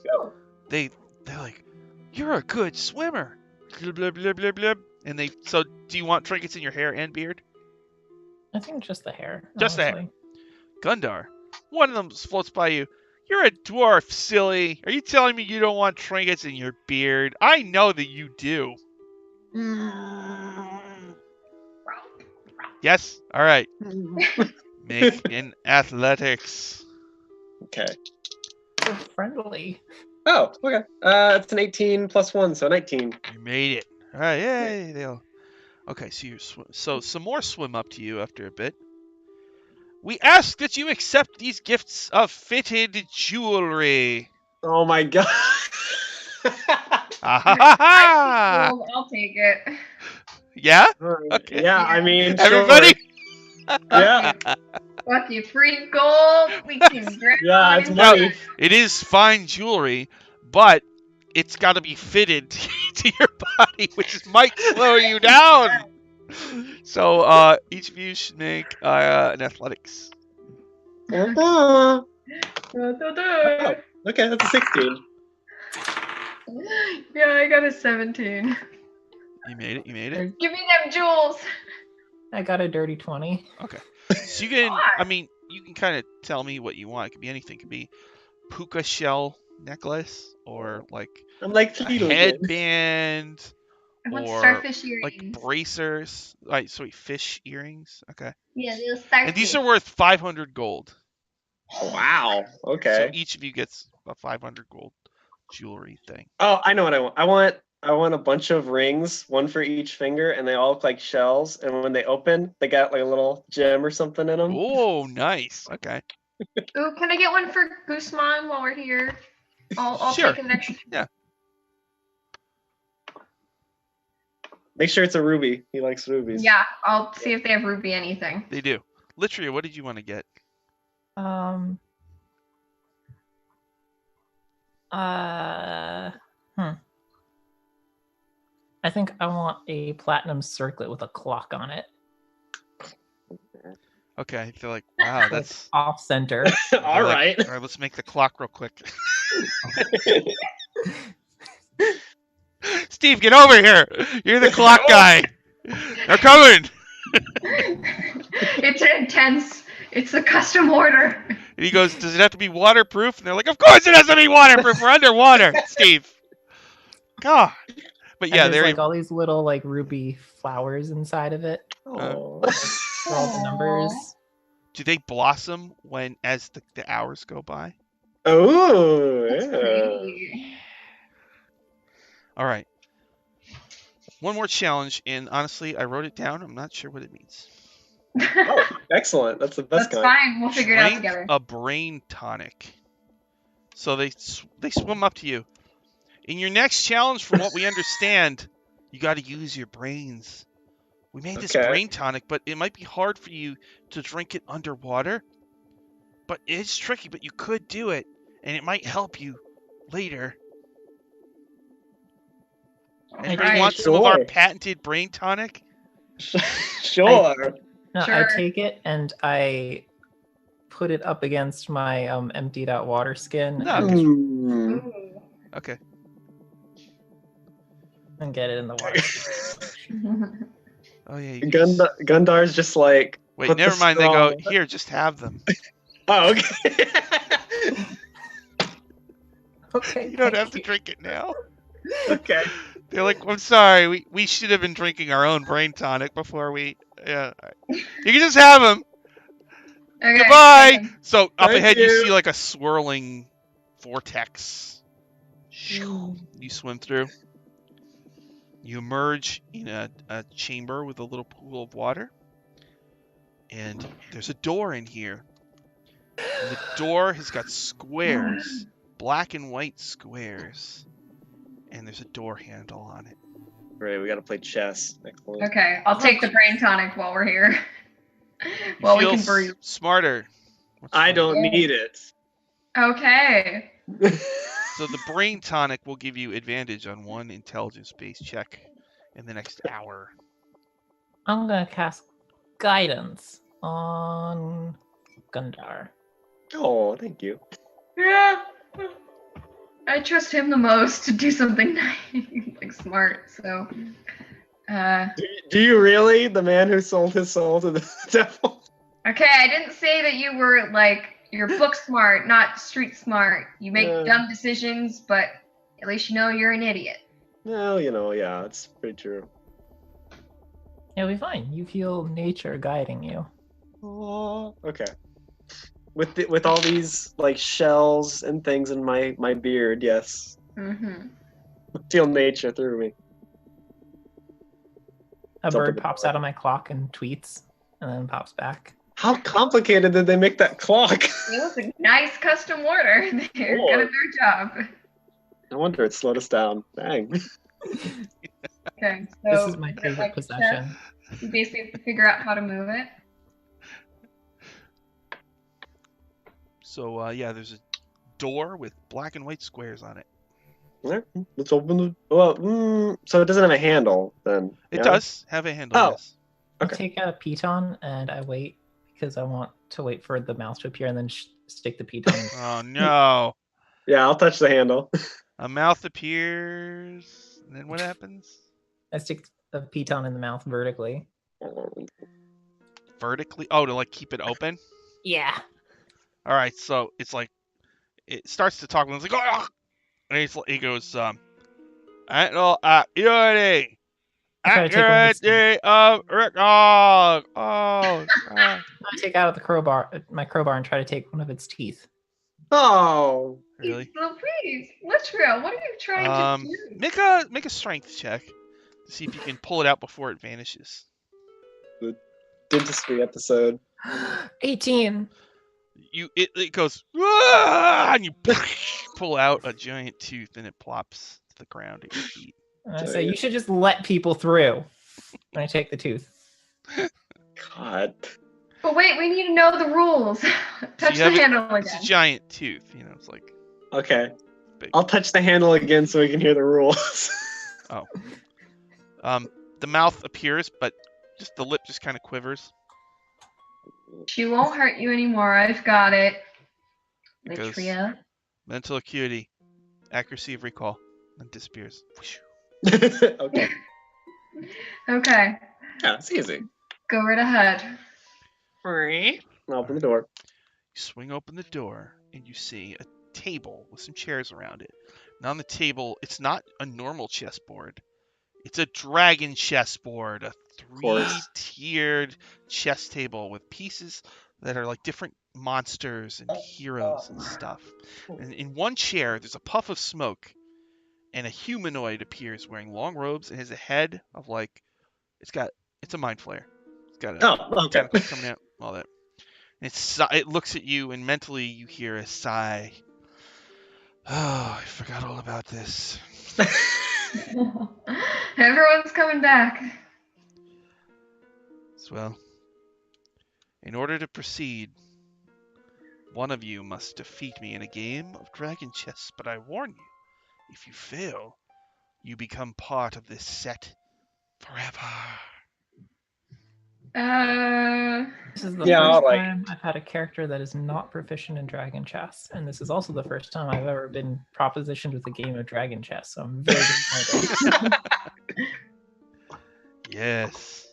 Speaker 1: They're like, "You're a good swimmer." Blub, blub, blub, blub, blub. And they. So do you want trinkets in your hair and beard?
Speaker 4: I think just the hair.
Speaker 1: Just the hair.
Speaker 4: honestly.
Speaker 1: Gundar, one of them floats by you. "You're a dwarf, silly. Are you telling me you don't want trinkets in your beard? I know that you do." Yes? All right. Make an athletics.
Speaker 2: Okay.
Speaker 4: So friendly.
Speaker 2: Oh, okay. It's an 18 plus 1, so 19.
Speaker 1: You made it. All right. Yay. Okay, so so some more swim up to you after a bit. "We ask that you accept these gifts of fitted jewelry."
Speaker 2: Oh my god.
Speaker 1: Ah, ha, ha, ha.
Speaker 3: I'll take it.
Speaker 1: Yeah?
Speaker 2: Alright.
Speaker 1: Okay.
Speaker 2: Yeah, I mean,
Speaker 1: Everybody?
Speaker 2: Sure. Yeah.
Speaker 3: Fuck you, free gold. We can grab
Speaker 2: Yeah, it's
Speaker 3: it.
Speaker 2: money.
Speaker 1: It is fine jewelry, but it's got to be fitted to your body, which might slow you down. So each of you should make an athletics.
Speaker 2: Oh, okay, that's a 16.
Speaker 3: Yeah, I got a 17.
Speaker 1: You made it. You made it.
Speaker 3: Give me them jewels.
Speaker 4: I got a dirty 20.
Speaker 1: Okay. So you can.
Speaker 3: Why?
Speaker 1: I mean, you can kind of tell me what you want. It could be anything. It could be puka shell necklace or like
Speaker 2: I'm like
Speaker 1: a
Speaker 2: Fiedel again.
Speaker 1: headband.
Speaker 3: I want
Speaker 1: Or,
Speaker 3: starfish earrings.
Speaker 1: like bracers. Fish earrings. Okay.
Speaker 3: Yeah, those starfish.
Speaker 1: And these are worth 500 gold.
Speaker 2: Oh, wow.
Speaker 1: So
Speaker 2: Okay.
Speaker 1: each of you gets a 500 gold jewelry thing.
Speaker 2: Oh, I know what I want. I want a bunch of rings, one for each finger, and they all look like shells. And when they open, they got like a little gem or something in them.
Speaker 1: Oh, nice. Okay.
Speaker 3: Ooh, can I get one for Guzman while we're here? I'll
Speaker 1: Sure.
Speaker 3: take an extra.
Speaker 1: Yeah.
Speaker 2: Make sure it's a ruby. He likes rubies.
Speaker 3: Yeah, I'll see if they have ruby anything.
Speaker 1: They do. Litria, what did you want to get?
Speaker 4: I think I want a platinum circlet with a clock on it.
Speaker 1: Okay, I feel like, wow, that's
Speaker 4: Off center.
Speaker 2: All right.
Speaker 1: All right, let's make the clock real quick. Steve, get over here. You're the clock guy. They're coming.
Speaker 3: It's intense. It's a custom order.
Speaker 1: And he goes, "Does it have to be waterproof?" And they're like, "Of course it has to be waterproof. We're underwater, Steve." God. But yeah,
Speaker 4: and there's
Speaker 1: they're
Speaker 4: like all these little like ruby flowers inside of it
Speaker 2: Oh.
Speaker 4: for all the numbers.
Speaker 1: do they blossom as the hours go by?
Speaker 2: Oh,
Speaker 3: That's
Speaker 2: yeah.
Speaker 3: pretty.
Speaker 1: All right. One more challenge, and honestly, I wrote it down. I'm not sure what it means.
Speaker 2: Oh, excellent. That's the best
Speaker 3: That's
Speaker 2: kind.
Speaker 3: fine. We'll figure it out
Speaker 1: Drink
Speaker 3: together.
Speaker 1: a brain tonic. So they swim up to you. In your next challenge, from what we understand, you got to use your brains. We made this
Speaker 2: Okay.
Speaker 1: brain tonic, but it might be hard for you to drink it underwater. But it's tricky, but you could do it, and it might help you later. Anybody
Speaker 3: Alright.
Speaker 1: want some of our
Speaker 2: Sure.
Speaker 1: patented brain tonic?
Speaker 2: Sure.
Speaker 4: No,
Speaker 3: Sure.
Speaker 4: I take it and I put it up against my emptied out water skin.
Speaker 1: No.
Speaker 4: and
Speaker 2: Mm.
Speaker 3: Ooh.
Speaker 1: Okay.
Speaker 4: and get it in the water.
Speaker 1: Oh yeah. You can just-
Speaker 2: Gundar's just like.
Speaker 1: Wait,
Speaker 2: put the
Speaker 1: never mind. They
Speaker 2: straw-
Speaker 1: go here. Just have them.
Speaker 2: Oh, okay.
Speaker 4: Okay.
Speaker 1: You don't
Speaker 4: thank
Speaker 1: have to
Speaker 4: you.
Speaker 1: drink it now.
Speaker 2: Okay.
Speaker 1: They're like, I'm sorry. We should have been drinking our own brain tonic before we. Yeah. You can just have them.
Speaker 3: Okay,
Speaker 1: Goodbye.
Speaker 3: thank you.
Speaker 1: So up
Speaker 2: Thank
Speaker 1: ahead, you
Speaker 2: you.
Speaker 1: see like a swirling vortex. You swim through. You emerge in a chamber with a little pool of water. And there's a door in here. And the door has got squares, black and white squares. And there's a door handle on it.
Speaker 2: Great, we gotta play chess. Excellent.
Speaker 3: Okay, I'll take the brain tonic while we're here.
Speaker 1: You
Speaker 3: While we
Speaker 1: feel
Speaker 3: can breathe.
Speaker 1: smarter. What's
Speaker 2: I
Speaker 1: funny?
Speaker 2: don't need it.
Speaker 3: Okay.
Speaker 1: So the brain tonic will give you advantage on one intelligence-based check in the next hour.
Speaker 4: I'm gonna cast guidance on Gundar.
Speaker 2: Oh, thank you.
Speaker 3: Yeah. I trust him the most to do something like smart. So,
Speaker 2: Do you really? The man who sold his soul to the devil?
Speaker 3: okay, I didn't say that you were like you're book smart, not street smart. You make dumb decisions, but at least you know you're an idiot.
Speaker 2: Well, yeah, it's pretty true.
Speaker 4: It'll be fine. You feel nature guiding you.
Speaker 2: Oh, okay. With all these like shells and things in my beard, yes.
Speaker 3: Mm-hmm.
Speaker 2: Feel nature through me.
Speaker 4: A
Speaker 2: Jump
Speaker 4: bird
Speaker 2: in the
Speaker 4: pops
Speaker 2: door.
Speaker 4: out of my clock and tweets, and then pops back.
Speaker 2: How complicated did they make that clock?
Speaker 3: It was a nice custom order. They're
Speaker 2: Cool.
Speaker 3: good at their job.
Speaker 2: No wonder it slowed us down. Dang.
Speaker 3: Okay, so
Speaker 4: This is my
Speaker 3: it
Speaker 4: favorite
Speaker 3: like
Speaker 4: possession.
Speaker 3: chess? You basically have to figure out how to move it.
Speaker 1: So yeah, there's a door with black and white squares on it.
Speaker 2: Alright, let's open the. Well, so it doesn't have a handle then.
Speaker 1: It
Speaker 2: yeah?
Speaker 1: does have a handle.
Speaker 2: Oh.
Speaker 1: Yes.
Speaker 4: I
Speaker 2: Okay.
Speaker 4: take out a piton and I wait because I want to wait for the mouse to appear and then stick the piton in.
Speaker 1: Oh no!
Speaker 2: Yeah, I'll touch the handle.
Speaker 1: A mouth appears. And then what happens?
Speaker 4: I stick the piton in the mouth vertically.
Speaker 1: Vertically. Oh, to like keep it open.
Speaker 4: Yeah.
Speaker 1: All right. So it's like it starts to talk and it's like oh, and he goes Annual Activity.
Speaker 4: I try to take one of its-
Speaker 1: Activity of Greyhawk. Oh.
Speaker 4: I take out my crowbar, and try to take one of its teeth.
Speaker 2: Oh.
Speaker 1: Really?
Speaker 3: Louise, Latrell, what are you trying to do?
Speaker 1: Make a strength check to see if you can pull it out before it vanishes.
Speaker 2: Dentistry episode.
Speaker 4: 18.
Speaker 1: It goes "Ah!" and you pull out a giant tooth and it plops to the ground at your feet.
Speaker 4: And I say, you should just let people through. And I take the tooth.
Speaker 2: God.
Speaker 3: But wait, we need to know the rules. Touch
Speaker 1: you
Speaker 3: the
Speaker 1: have it-
Speaker 3: handle
Speaker 1: It's a
Speaker 3: again.
Speaker 1: giant tooth, it's like
Speaker 2: Okay.
Speaker 1: big.
Speaker 2: I'll touch the handle again so we can hear the rules.
Speaker 1: The mouth appears, but just the lip just kind of quivers.
Speaker 3: She won't hurt you anymore. I've got it.
Speaker 1: It goes
Speaker 3: Latria.
Speaker 1: mental acuity, accuracy of recall, and disappears. Whoosh.
Speaker 2: Okay.
Speaker 3: Okay,
Speaker 2: Yeah, it's easy.
Speaker 3: go right ahead.
Speaker 2: I'll open the door.
Speaker 1: You swing open the door and you see a table with some chairs around it. And on the table, it's not a normal chessboard. It's a dragon chessboard, a
Speaker 2: course.
Speaker 1: 3-tiered chess table with pieces that are like different monsters and heroes and stuff. And in one chair, there's a puff of smoke, and a humanoid appears wearing long robes and has a head of like, it's a mind flare. It's got a
Speaker 2: Oh, okay.
Speaker 1: tentacles coming out, all that. And it looks at you, and mentally you hear a sigh. Oh, I forgot all about this.
Speaker 3: Everyone's coming back.
Speaker 1: Well, in order to proceed, one of you must defeat me in a game of dragon chess. But I warn you, if you fail, you become part of this set forever.
Speaker 4: This is the
Speaker 2: Yeah,
Speaker 4: first
Speaker 2: alright.
Speaker 4: time I've had a character that is not proficient in dragon chess, and this is also the first time I've ever been propositioned with a game of dragon chess. So I'm very disappointed.
Speaker 1: Yes.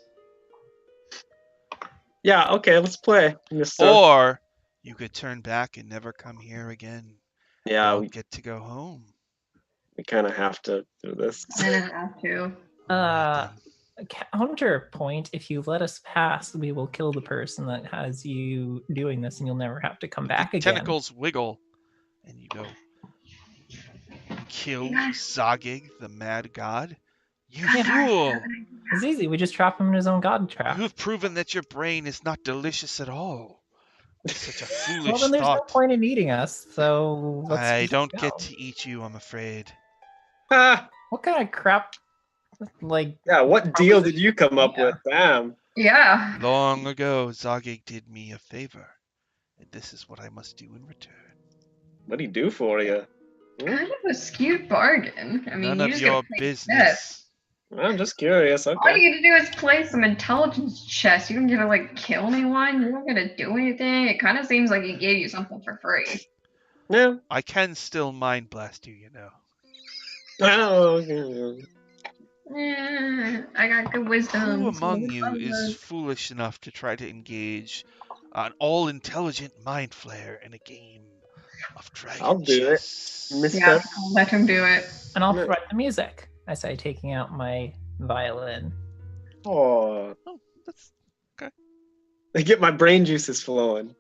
Speaker 2: Yeah, okay, let's play, Mister.
Speaker 1: Or you could turn back and never come here again.
Speaker 2: Yeah,
Speaker 1: Don't
Speaker 2: we
Speaker 1: get to go home.
Speaker 2: kind of have to do this.
Speaker 3: I don't have to.
Speaker 1: Alright then.
Speaker 4: Counterpoint, if you let us pass, we will kill the person that has you doing this and you'll never have to come back
Speaker 1: The
Speaker 4: again.
Speaker 1: tentacles wiggle, and you go. Kill
Speaker 3: Yeah.
Speaker 1: Zagig, the mad god? You
Speaker 4: Yeah.
Speaker 1: fool!
Speaker 4: It's easy. We just trap him in his own god trap.
Speaker 1: You have proven that your brain is not delicious at all. Such a foolish
Speaker 4: Well, then there's no
Speaker 1: thought.
Speaker 4: point in eating us. So let's
Speaker 1: I
Speaker 4: just
Speaker 1: don't
Speaker 4: go.
Speaker 1: get to eat you, I'm afraid.
Speaker 2: Ah,
Speaker 4: What kind of crap? Like,
Speaker 2: yeah, what deal did you come up
Speaker 4: Yeah.
Speaker 2: with? Damn.
Speaker 3: Yeah.
Speaker 1: Long ago, Zagig did me a favor, and this is what I must do in return.
Speaker 2: What'd he do for you?
Speaker 3: Kind of a skewed bargain. I mean,
Speaker 1: None
Speaker 3: you
Speaker 1: of
Speaker 3: just
Speaker 1: your
Speaker 3: gotta play
Speaker 1: business.
Speaker 2: I'm just curious.
Speaker 3: All
Speaker 2: Okay.
Speaker 3: you get to do is play some intelligence chess. You don't get to like kill anyone. You don't get to do anything. It kind of seems like he gave you something for free.
Speaker 2: Yeah.
Speaker 1: I can still mind blast you, you know.
Speaker 2: Oh, okay.
Speaker 3: I got good wisdom.
Speaker 1: Who
Speaker 3: so
Speaker 1: among
Speaker 3: what
Speaker 1: you
Speaker 3: fun
Speaker 1: is
Speaker 3: was-
Speaker 1: foolish enough to try to engage an all-intelligent mind flayer in a game of dragon
Speaker 2: I'll do it,
Speaker 1: chess?
Speaker 2: Mister.
Speaker 3: Yeah, I'll let him do it.
Speaker 4: and I'll
Speaker 2: Yeah.
Speaker 4: write the music. I say, taking out my violin.
Speaker 2: Oh,
Speaker 1: Oh, that's
Speaker 2: I get my brain juices flowing.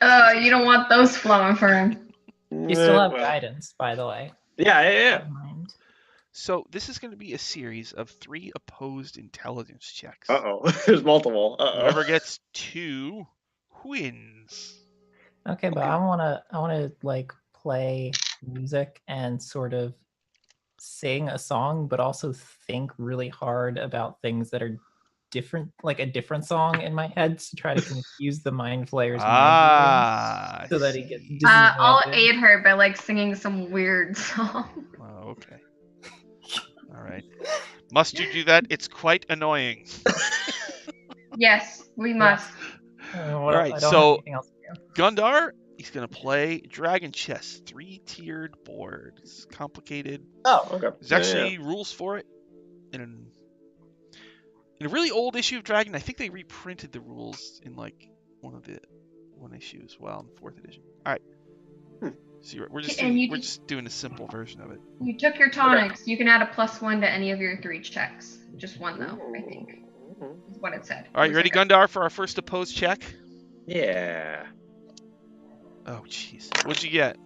Speaker 3: You don't want those flowing for him.
Speaker 4: You still have
Speaker 2: Well,
Speaker 4: guidance, by the way.
Speaker 2: Yeah.
Speaker 4: Never mind.
Speaker 1: so. This is going to be a series of 3 opposed intelligence checks.
Speaker 2: Uh-oh. There's multiple. Uh-oh.
Speaker 1: Whoever gets 2 wins.
Speaker 4: Okay, but
Speaker 2: Okay.
Speaker 4: I wanna like play music and sort of sing a song, but also think really hard about things that are different, like a different song in my head to try to confuse the mind flayer's mind
Speaker 1: Ah,
Speaker 4: so
Speaker 1: I
Speaker 4: that he gets
Speaker 1: see.
Speaker 3: I'll
Speaker 4: disadvantage.
Speaker 3: aid her by like singing some weird song.
Speaker 1: Oh, okay. All right. Must you do that? It's quite annoying.
Speaker 3: Yes, we must.
Speaker 4: All
Speaker 1: right,
Speaker 4: I don't
Speaker 1: so-
Speaker 4: have anything else to do.
Speaker 1: Gundar, he's going to play Dragon Chess, 3-tiered board. It's complicated.
Speaker 2: Oh, okay.
Speaker 1: There's actually rules for it. In a really old issue of Dragon, I think they reprinted the rules in like one issue as well, in the 4th edition. All right. So we're just doing a simple version of it.
Speaker 3: You took your tonics. You can add a +1 to any of your 3 checks. Just one though, I think. Is what it said.
Speaker 1: All right, you ready, Gundar, for our first opposed check?
Speaker 2: Yeah.
Speaker 1: Oh, jeez. What'd you get?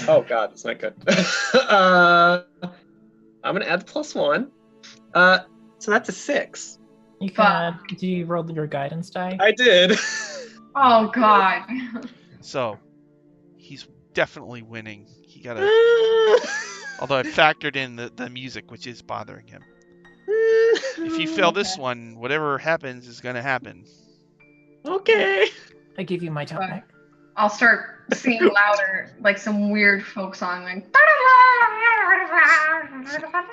Speaker 2: Oh God, it's not good. I'm gonna add the +1. So that's a 6.
Speaker 4: You can do you roll your guidance die?
Speaker 2: I did.
Speaker 3: Oh God.
Speaker 1: So, he's definitely winning. He got a. Although I factored in the music, which is bothering him. If you fail this one, whatever happens is going to happen.
Speaker 2: Okay.
Speaker 4: I give you my tonic.
Speaker 3: I'll start singing louder, like some weird folk song, like.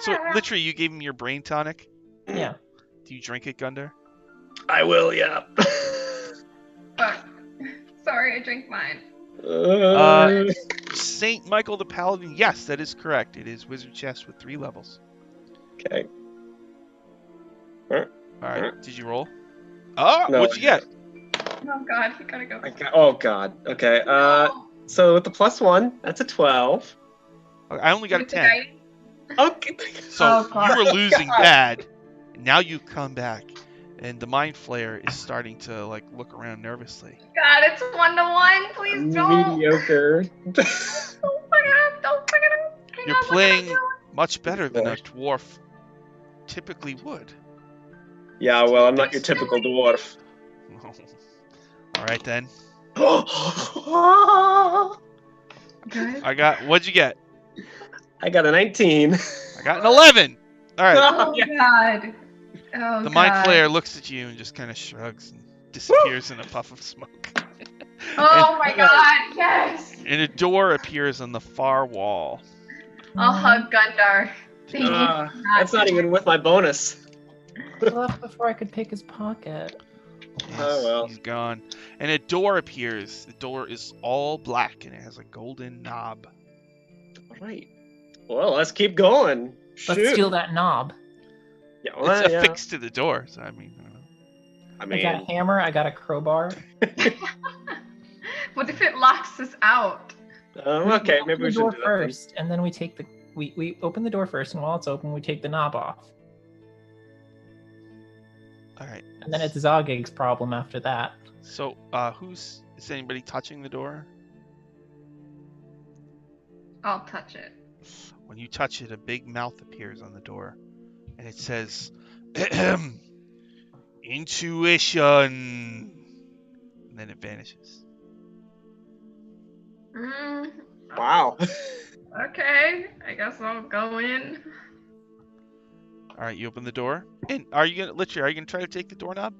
Speaker 1: So, literally, you gave him your brain tonic?
Speaker 4: Yeah.
Speaker 1: Do you drink it, Gundar?
Speaker 2: I will, yeah.
Speaker 3: Fuck. Sorry, I drank mine.
Speaker 1: Saint Michael the Paladin, yes, that is correct. It is Wizard Chess with 3 levels.
Speaker 2: Okay.
Speaker 1: All right, did you roll? Oh,
Speaker 2: No,
Speaker 1: what'd you get?
Speaker 3: Oh God, we gotta go.
Speaker 2: Oh God. Okay. So with the +1, that's a 12.
Speaker 1: I only got a
Speaker 3: With the
Speaker 1: 10.
Speaker 3: guy-
Speaker 2: Okay.
Speaker 1: So
Speaker 3: Oh, God.
Speaker 1: you were losing
Speaker 2: God.
Speaker 1: bad. Now you come back, and the Mind Flayer is starting to like look around nervously.
Speaker 3: God, it's 1-1. Please don't.
Speaker 2: Mediocre.
Speaker 3: Don't fuck it up. Don't fuck it up. Hang
Speaker 1: You're
Speaker 3: on, look at
Speaker 1: playing
Speaker 3: it.
Speaker 1: much better than a dwarf typically would.
Speaker 2: Yeah, well, I'm not your typical dwarf.
Speaker 1: All right then.
Speaker 3: Good.
Speaker 1: What'd you get?
Speaker 2: I got a 19.
Speaker 1: I got an 11. All right.
Speaker 3: Oh God. Oh
Speaker 1: The
Speaker 3: God.
Speaker 1: Mind Flayer looks at you and just kind of shrugs and disappears in a puff of smoke.
Speaker 3: Oh my God. Yes.
Speaker 1: And a door appears on the far wall.
Speaker 3: I'll hug Gundar. Thank you.
Speaker 2: That's not even with my bonus.
Speaker 4: Left before I could pick his pocket.
Speaker 1: Yes,
Speaker 2: Oh, well.
Speaker 1: He's gone. And a door appears. The door is all black and it has a golden knob.
Speaker 2: All right. Well, let's keep going.
Speaker 4: Let's
Speaker 2: Shoot.
Speaker 4: steal that knob.
Speaker 2: Yeah,
Speaker 1: It's
Speaker 2: well, yeah.
Speaker 1: affixed to the door, so I mean, I don't know.
Speaker 4: I got a hammer. I got a crowbar.
Speaker 3: What if it locks us out?
Speaker 2: Okay, maybe we
Speaker 4: the
Speaker 2: should
Speaker 4: door
Speaker 2: do that
Speaker 4: first, and then we take the we open the door first, and while it's open, we take the knob off,
Speaker 1: All right.
Speaker 4: and then it's Zogig's problem after that.
Speaker 1: So, is anybody touching the door?
Speaker 3: I'll touch it.
Speaker 1: When you touch it, a big mouth appears on the door, and it says, "Intuition," and then it vanishes.
Speaker 3: Mm,
Speaker 2: then. Wow.
Speaker 3: okay, I guess I'll go in.
Speaker 1: All right, you open the door. And are you gonna try to take the doorknob?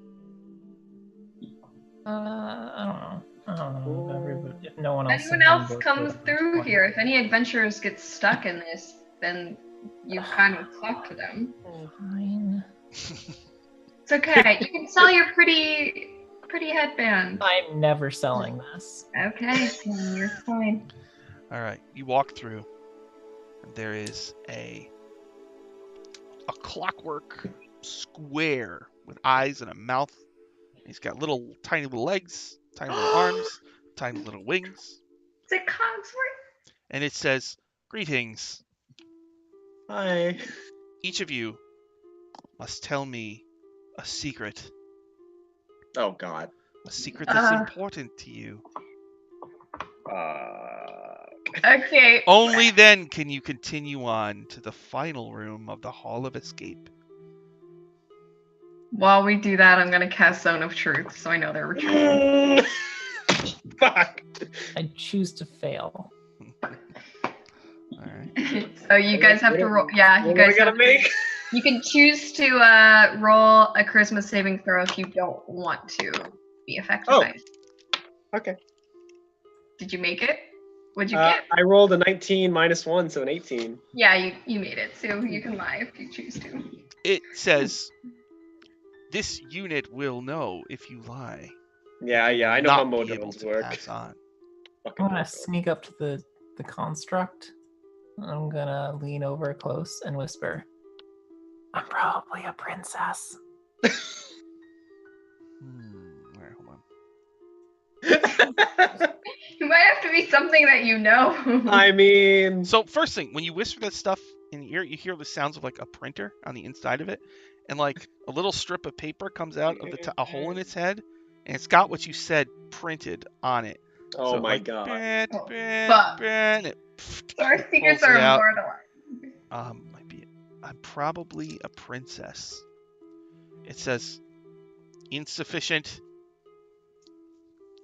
Speaker 4: I don't know. If no one else,
Speaker 3: Anyone else comes through here, if any adventurers get stuck in this, then you kind of talk to them.
Speaker 4: Fine.
Speaker 3: It's okay. You can sell your pretty headband.
Speaker 4: I'm never selling this.
Speaker 3: Okay, then you're fine.
Speaker 1: All right, you walk through, and there is a clockwork square with eyes and a mouth. He's got tiny little legs, tiny little arms, tiny little wings,
Speaker 3: Is it Cogsworth?
Speaker 1: and it says, "Greetings.
Speaker 2: Hi.
Speaker 1: Each of you must tell me a secret.
Speaker 2: Oh God.
Speaker 1: A secret that's important to you.
Speaker 3: Okay.
Speaker 1: Only then can you continue on to the final room of the Hall of Escape."
Speaker 3: While we do that, I'm gonna cast Zone of Truth, so I know they're retreating.
Speaker 2: Fuck.
Speaker 4: I choose to fail.
Speaker 1: All right.
Speaker 3: So you guys have to roll. Yeah, you
Speaker 2: What
Speaker 3: guys
Speaker 2: we gotta
Speaker 3: have to-
Speaker 2: make?
Speaker 3: You can choose to roll a charisma saving throw if you don't want to be affected
Speaker 2: Oh.
Speaker 3: by it.
Speaker 2: Okay.
Speaker 3: Did you make it? What'd you get?
Speaker 2: I rolled a 19 minus 1, so an 18.
Speaker 3: Yeah, you made it. So you can lie if you choose to.
Speaker 1: It says, "This unit will know if you lie.
Speaker 2: Yeah, I know how
Speaker 1: Not be able
Speaker 2: modrons
Speaker 1: to
Speaker 2: work.
Speaker 1: pass on."
Speaker 2: Fucking
Speaker 4: I'm gonna
Speaker 2: modrons.
Speaker 4: sneak up to the construct. I'm gonna lean over close and whisper, "I'm probably a princess."
Speaker 1: All right, hold on.
Speaker 3: It might have to be something that you know.
Speaker 2: I mean,
Speaker 1: So first thing, when you whisper that stuff in the ear, you hear the sounds of like a printer on the inside of it, and like a little strip of paper comes out of a hole in its head, and it's got what you said printed on it.
Speaker 2: oh
Speaker 1: So,
Speaker 2: my
Speaker 1: like,
Speaker 2: God.
Speaker 3: Fuck.
Speaker 1: and it
Speaker 3: Our secrets
Speaker 1: pulls
Speaker 3: are
Speaker 1: it out.
Speaker 3: immortalized.
Speaker 1: I'm probably a princess. It says insufficient,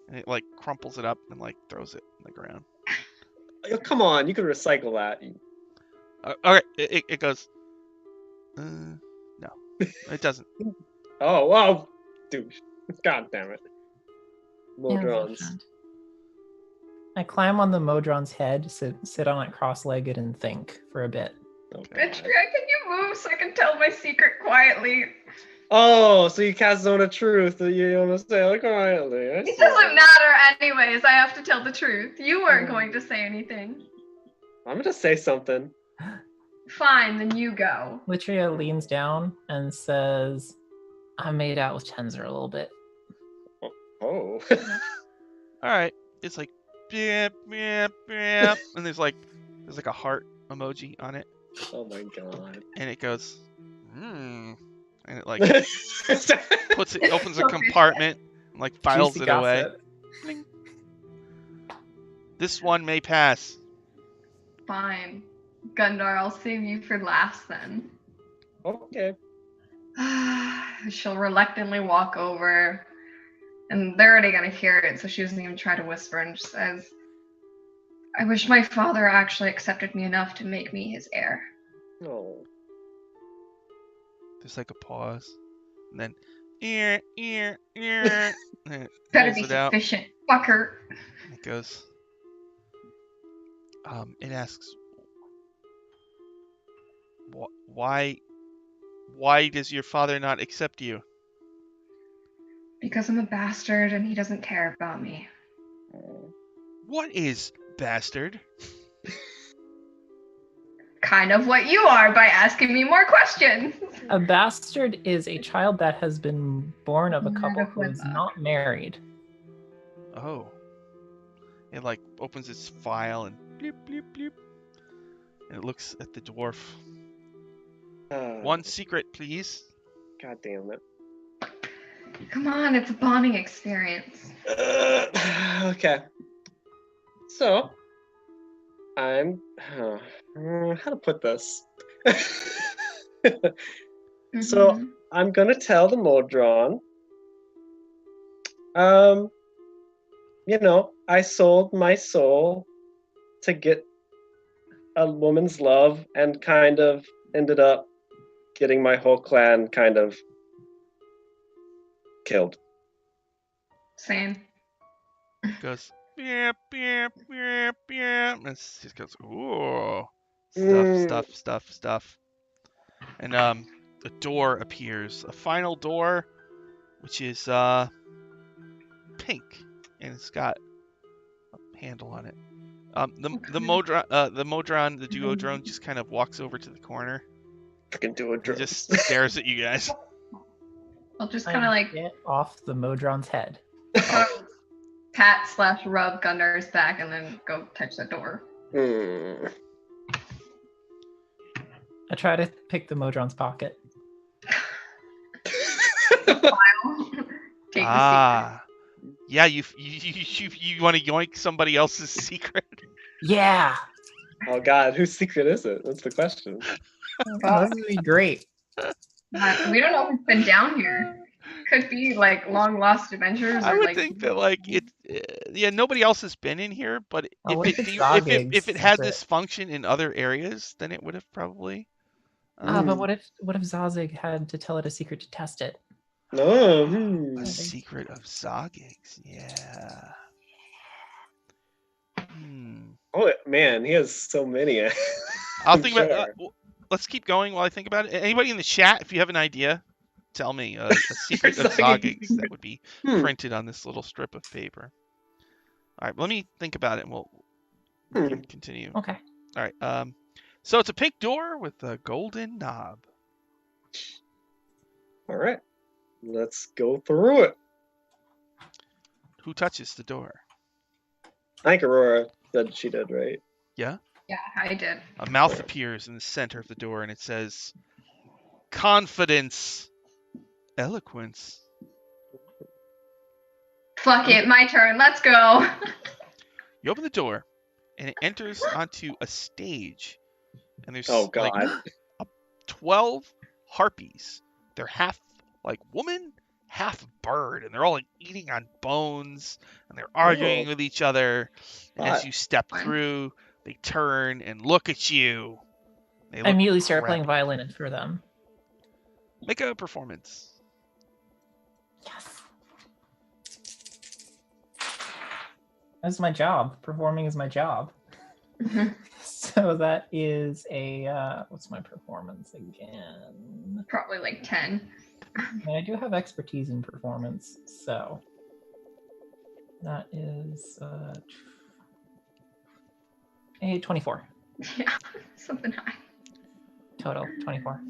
Speaker 1: and it like crumples it up and like throws it on the ground.
Speaker 2: Oh, come on, you can recycle that.
Speaker 1: Okay, it goes. No, it doesn't.
Speaker 2: Oh, wow. Dude. God damn it. Modrons.
Speaker 4: Insufficient. I climb on the Modron's head, sit on it cross-legged, and think for a bit.
Speaker 2: Oh,
Speaker 3: Bitch,
Speaker 2: God.
Speaker 3: can you move so I can tell my secret quietly?
Speaker 2: Oh, so you cast Zone of Truth. You want to say it quietly.
Speaker 3: It doesn't matter anyways. I have to tell the truth. You weren't going to say anything.
Speaker 2: I'm gonna say something.
Speaker 3: Fine, then you go.
Speaker 4: Litria leans down and says, "I made out with Tenzer a little bit."
Speaker 2: Oh.
Speaker 1: All right, it's like, beep, beep, beep, and there's like a heart emoji on it,
Speaker 2: Oh my God.
Speaker 1: and it goes, and it like puts it, opens a compartment, and like files
Speaker 4: Juicy
Speaker 1: it away.
Speaker 4: gossip.
Speaker 1: Bling. This one may pass.
Speaker 3: Fine. Gundar, I'll save you for last then.
Speaker 2: Okay.
Speaker 3: She'll reluctantly walk over, and they're already gonna hear it, so she doesn't even try to whisper, and just says, "I wish my father actually accepted me enough to make me his heir."
Speaker 2: Oh.
Speaker 1: There's like a pause, and then and it
Speaker 3: Better
Speaker 1: pulls
Speaker 3: be
Speaker 1: it out.
Speaker 3: sufficient, fucker.
Speaker 1: It goes. It asks, why does your father not accept you?
Speaker 3: Because I'm a bastard and he doesn't care about me.
Speaker 1: What is bastard?
Speaker 3: kind of what you are by asking me more questions.
Speaker 4: A bastard is a child that has been born of a couple who is not married.
Speaker 1: Oh. It like opens its file and bleep, bleep, bleep. And it looks at the dwarf. One secret, please.
Speaker 2: God damn it.
Speaker 3: Come on, it's a bonding experience.
Speaker 2: Okay. So, I'm. How to put this? So,
Speaker 3: Mhm.
Speaker 2: I'm gonna tell the Modron. I sold my soul to get a woman's love and kind of ended up getting my whole clan kind of killed.
Speaker 3: Same.
Speaker 1: Goes, beep, beep, beep, beep. And it just goes, ooh. Stuff. And a door appears. A final door, which is pink. And it's got a handle on it. The Modron, the duo drone, just kind of walks over to the corner.
Speaker 2: Freaking duo
Speaker 1: And
Speaker 2: drones.
Speaker 1: just stares at you guys.
Speaker 3: I'll just kind of like
Speaker 4: get off the Modron's head.
Speaker 3: pat/rub Gundar's back and then go touch the door.
Speaker 4: I try to pick the Modron's pocket.
Speaker 3: Take
Speaker 1: Yeah, you want to yoink somebody else's secret?
Speaker 4: Yeah.
Speaker 2: Oh God, whose secret is it? That's the question.
Speaker 4: This would be great.
Speaker 3: We don't know who's been down here. Could be like long lost adventures.
Speaker 1: I
Speaker 3: or,
Speaker 1: would
Speaker 3: like,
Speaker 1: think that like yeah, nobody else has been in here, but
Speaker 4: what if it's
Speaker 1: if it had
Speaker 4: Zogig's
Speaker 1: this function in other areas, then it would have probably.
Speaker 4: but what if Zazig had to tell it a secret to test it?
Speaker 2: No.
Speaker 1: A secret of Zogig's, yeah.
Speaker 2: Oh man, he has so many.
Speaker 1: I'll think about. Let's keep going while I think about it. Anybody in the chat, if you have an idea, tell me a secret of Zogig's that would be printed on this little strip of paper. All right, let me think about it, and we'll continue.
Speaker 4: Okay.
Speaker 1: All right. So it's a pink door with a golden knob.
Speaker 2: All right, let's go through it.
Speaker 1: Who touches the door?
Speaker 2: I think Aurora said she did, right?
Speaker 1: Yeah?
Speaker 3: Yeah, I did.
Speaker 1: A mouth appears in the center of the door, and it says, confidence, eloquence.
Speaker 3: Fuck it, my turn. Let's go.
Speaker 1: You open the door, and it enters onto a stage. And there's
Speaker 2: Oh God.
Speaker 1: like 12 harpies. They're half like woman, half bird, and they're all like eating on bones, and they're arguing with each other. And as you step through, they turn and look at you.
Speaker 4: I immediately start playing violin for them.
Speaker 1: Make a performance.
Speaker 4: Yes. That's my job. Performing is my job. So that is a what's my performance again?
Speaker 3: Probably like 10.
Speaker 4: And I do have expertise in performance, so that is a 24.
Speaker 3: Yeah, something high.
Speaker 4: Total 24.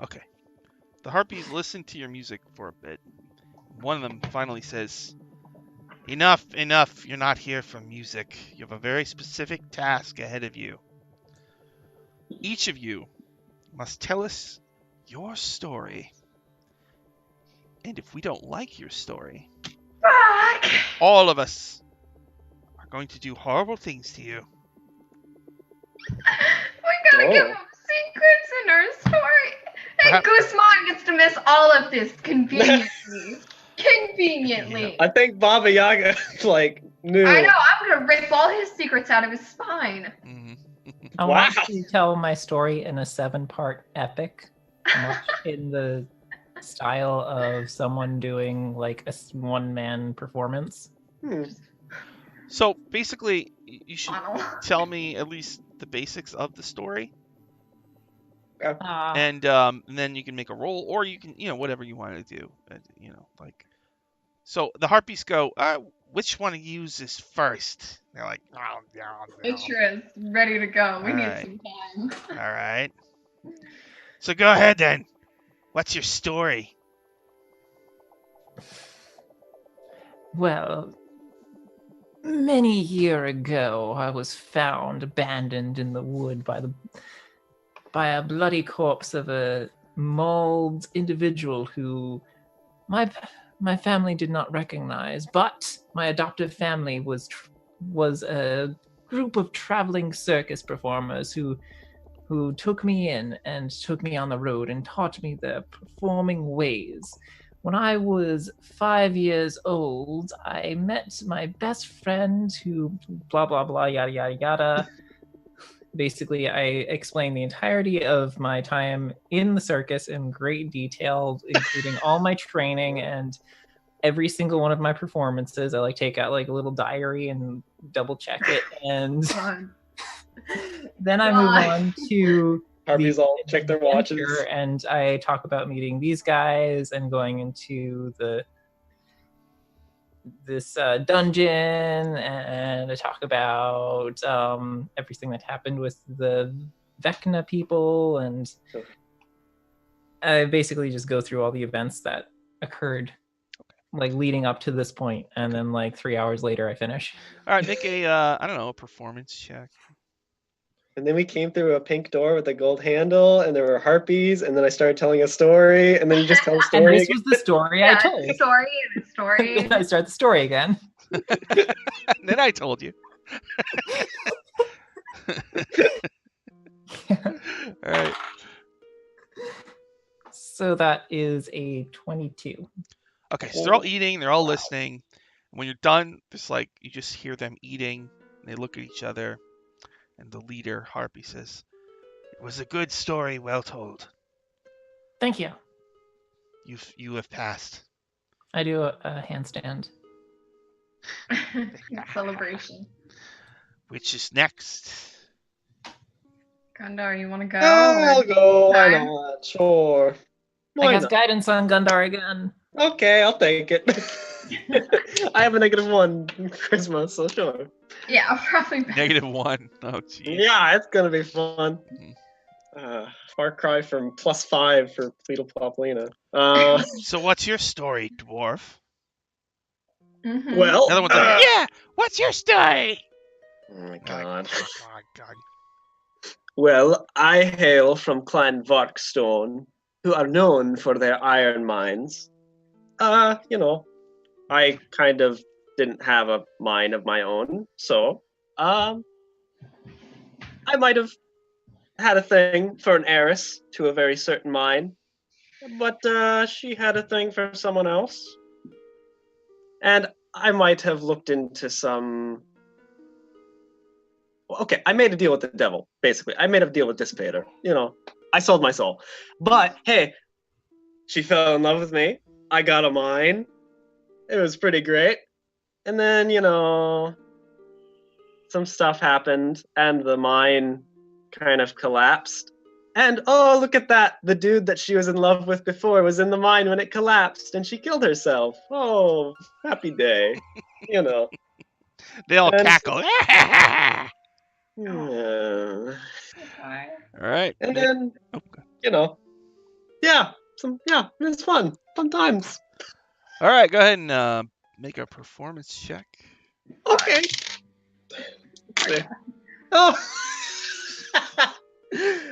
Speaker 1: Okay. The harpies listen to your music for a bit. One of them finally says, enough. You're not here for music. You have a very specific task ahead of you. Each of you must tell us your story. And if we don't like your story,
Speaker 3: Fuck!
Speaker 1: all of us are going to do horrible things to you.
Speaker 3: We gotta give them secrets in our story. And Guzman gets to miss all of this conveniently. Conveniently.
Speaker 2: I think Baba Yaga knew.
Speaker 3: I know, I'm gonna rip all his secrets out of his spine.
Speaker 4: I want to tell my story in a 7-part epic, much in the style of someone doing like a one-man performance.
Speaker 1: So basically, you should tell me at least the basics of the story. And then you can make a roll, or you can, whatever you want to do. So the harpies go, which one of you is first? They're like,
Speaker 3: It sure is ready to go. We need
Speaker 1: Alright.
Speaker 3: some time.
Speaker 1: all right. So go ahead then. What's your story?
Speaker 4: Well, many year ago, I was found abandoned in the wood by a bloody corpse of a mauled individual who my family did not recognize, but my adoptive family was a group of traveling circus performers who took me in and took me on the road and taught me their performing ways. When I was 5 years old, I met my best friend who blah blah blah yada yada yada. Basically, I explained the entirety of my time in the circus in great detail, including all my training and every single one of my performances. I take out a little diary and double check it, and then I move on to
Speaker 2: Harpies all check their watches.
Speaker 4: adventure, and I talk about meeting these guys and going into this dungeon, and I talk about everything that happened with the Vecna people, and I basically just go through all the events that occurred leading up to this point, and then 3 hours later I finish.
Speaker 1: All right, make a I don't know, a performance check.
Speaker 2: And then we came through a pink door with a gold handle, and there were harpies, and then I started telling a story, and then you just tell a
Speaker 4: And
Speaker 2: story.
Speaker 4: this was the story I told.
Speaker 3: A story and a story.
Speaker 4: Then I start the story again.
Speaker 1: And then I told you. All right.
Speaker 4: So that is a 22.
Speaker 1: Okay, so they're all eating, they're all listening. When you're done, it's you just hear them eating, and they look at each other, and the leader, Harpy, says, "It was a good story, well told.
Speaker 4: Thank you.
Speaker 1: You have passed."
Speaker 4: I do a handstand.
Speaker 3: Celebration.
Speaker 1: Which is next?
Speaker 3: Gundar, you want to go?
Speaker 2: I'll go. Why
Speaker 3: Time?
Speaker 2: not? Sure.
Speaker 4: I
Speaker 2: Why
Speaker 4: guess
Speaker 2: not?
Speaker 4: guidance on Gundar again.
Speaker 2: Okay, I'll take it. I have a -1 in charisma, so sure.
Speaker 3: Yeah, probably better.
Speaker 1: -1. Oh, geez.
Speaker 2: Yeah, it's gonna be fun.
Speaker 1: Mhm.
Speaker 2: Far cry from +5 for Pleedlepoplina.
Speaker 1: So what's your story, dwarf?
Speaker 3: Mhm.
Speaker 2: Well,
Speaker 1: The other one's like, yeah, what's your story?
Speaker 2: oh my god.
Speaker 1: Oh, God.
Speaker 2: Well, I hail from Clan Varkstone, who are known for their iron mines. I kind of didn't have a mine of my own, so I might have had a thing for an heiress to a very certain mine, but she had a thing for someone else. And I might have looked into some. Okay, I made a deal with the devil, basically. I made a deal with Dissipator. I sold my soul. But hey, she fell in love with me. I got a mine. It was pretty great. And then, some stuff happened, and the mine kind of collapsed. And oh, look at that. The dude that she was in love with before was in the mine when it collapsed, and she killed herself. Oh, happy day.
Speaker 1: They all
Speaker 2: And-
Speaker 1: cackle.
Speaker 2: Yeah.
Speaker 1: All right.
Speaker 2: And then, it's fun. Fun times.
Speaker 1: All right, go ahead and make a performance check.
Speaker 2: Okay. Let's see. Oh.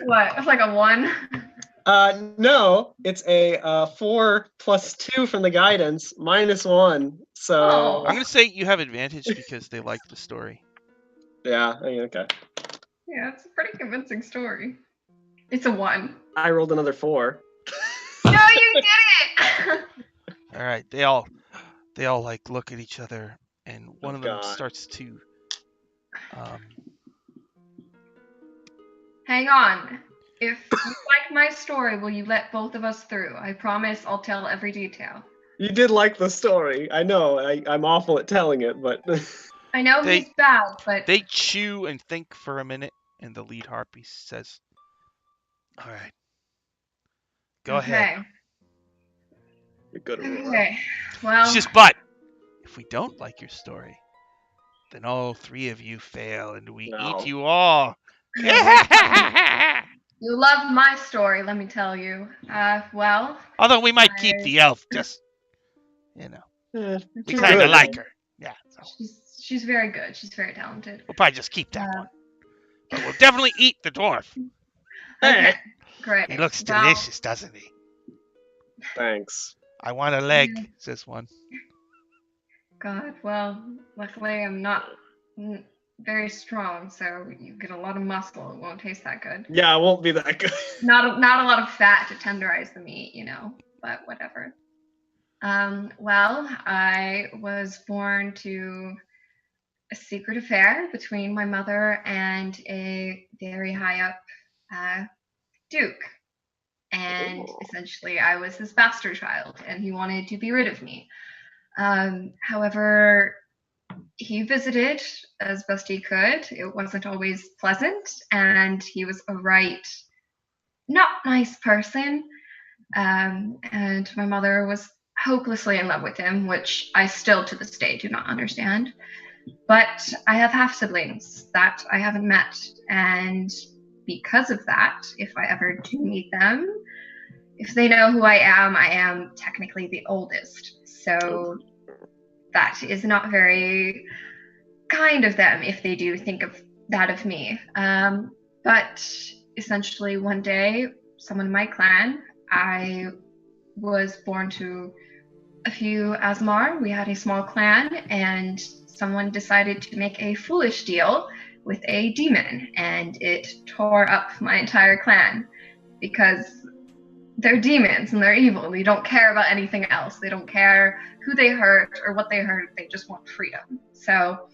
Speaker 3: What? It's like a 1?
Speaker 2: No, it's a 4 + 2 from the guidance, -1. So
Speaker 3: Oh.
Speaker 1: I'm going to say you have advantage because they like the story.
Speaker 2: yeah, okay.
Speaker 3: Yeah, it's a pretty convincing story. It's a 1.
Speaker 2: I rolled another 4.
Speaker 3: No, you did it!
Speaker 1: All right, they all look at each other, and one of them
Speaker 2: God.
Speaker 1: starts to
Speaker 3: Hang on. If you like my story, will you let both of us through? I promise I'll tell every detail.
Speaker 2: You did like the story. I know. I'm awful at telling it, but
Speaker 3: I know he's bad, but
Speaker 1: they chew and think for a minute, and the lead harpy says, "All right, go ahead."
Speaker 2: you're good at it.
Speaker 3: Okay. Well,
Speaker 1: It's just, but if we don't like your story, then all 3 of you fail, and we
Speaker 2: No.
Speaker 1: eat you all.
Speaker 3: You love my story, let me tell you. Well,
Speaker 1: Although we might keep the elf, just, we
Speaker 3: she's
Speaker 1: kind
Speaker 2: good.
Speaker 1: of like her. Yeah, so
Speaker 3: she's very good. She's very talented.
Speaker 1: we'll probably just keep that one. But we'll definitely eat the dwarf.
Speaker 3: Okay, great.
Speaker 1: He looks
Speaker 3: Well,
Speaker 1: delicious, doesn't he?
Speaker 2: Thanks.
Speaker 1: I want a leg, says one.
Speaker 3: God, well, luckily I'm not very strong, so you get a lot of muscle. It won't taste that good.
Speaker 2: Yeah, it won't be that good.
Speaker 3: Not a lot of fat to tenderize the meat, but whatever. Well, I was born to a secret affair between my mother and a very high up duke. And essentially I was his bastard child, and he wanted to be rid of me. However, he visited as best he could. It wasn't always pleasant, and he was a not nice person. And my mother was hopelessly in love with him, which I still to this day do not understand. But I have half siblings that I haven't met, and because of that, if I ever do meet them, if they know who I am technically the oldest. So that is not very kind of them if they do think of that of me. But essentially one day, someone in my clan, I was born to a few Asmar. We had a small clan, and someone decided to make a foolish deal with a demon, and it tore up my entire clan because they're demons and they're evil. They don't care about anything else. They don't care who they hurt or what they hurt. They just want freedom. So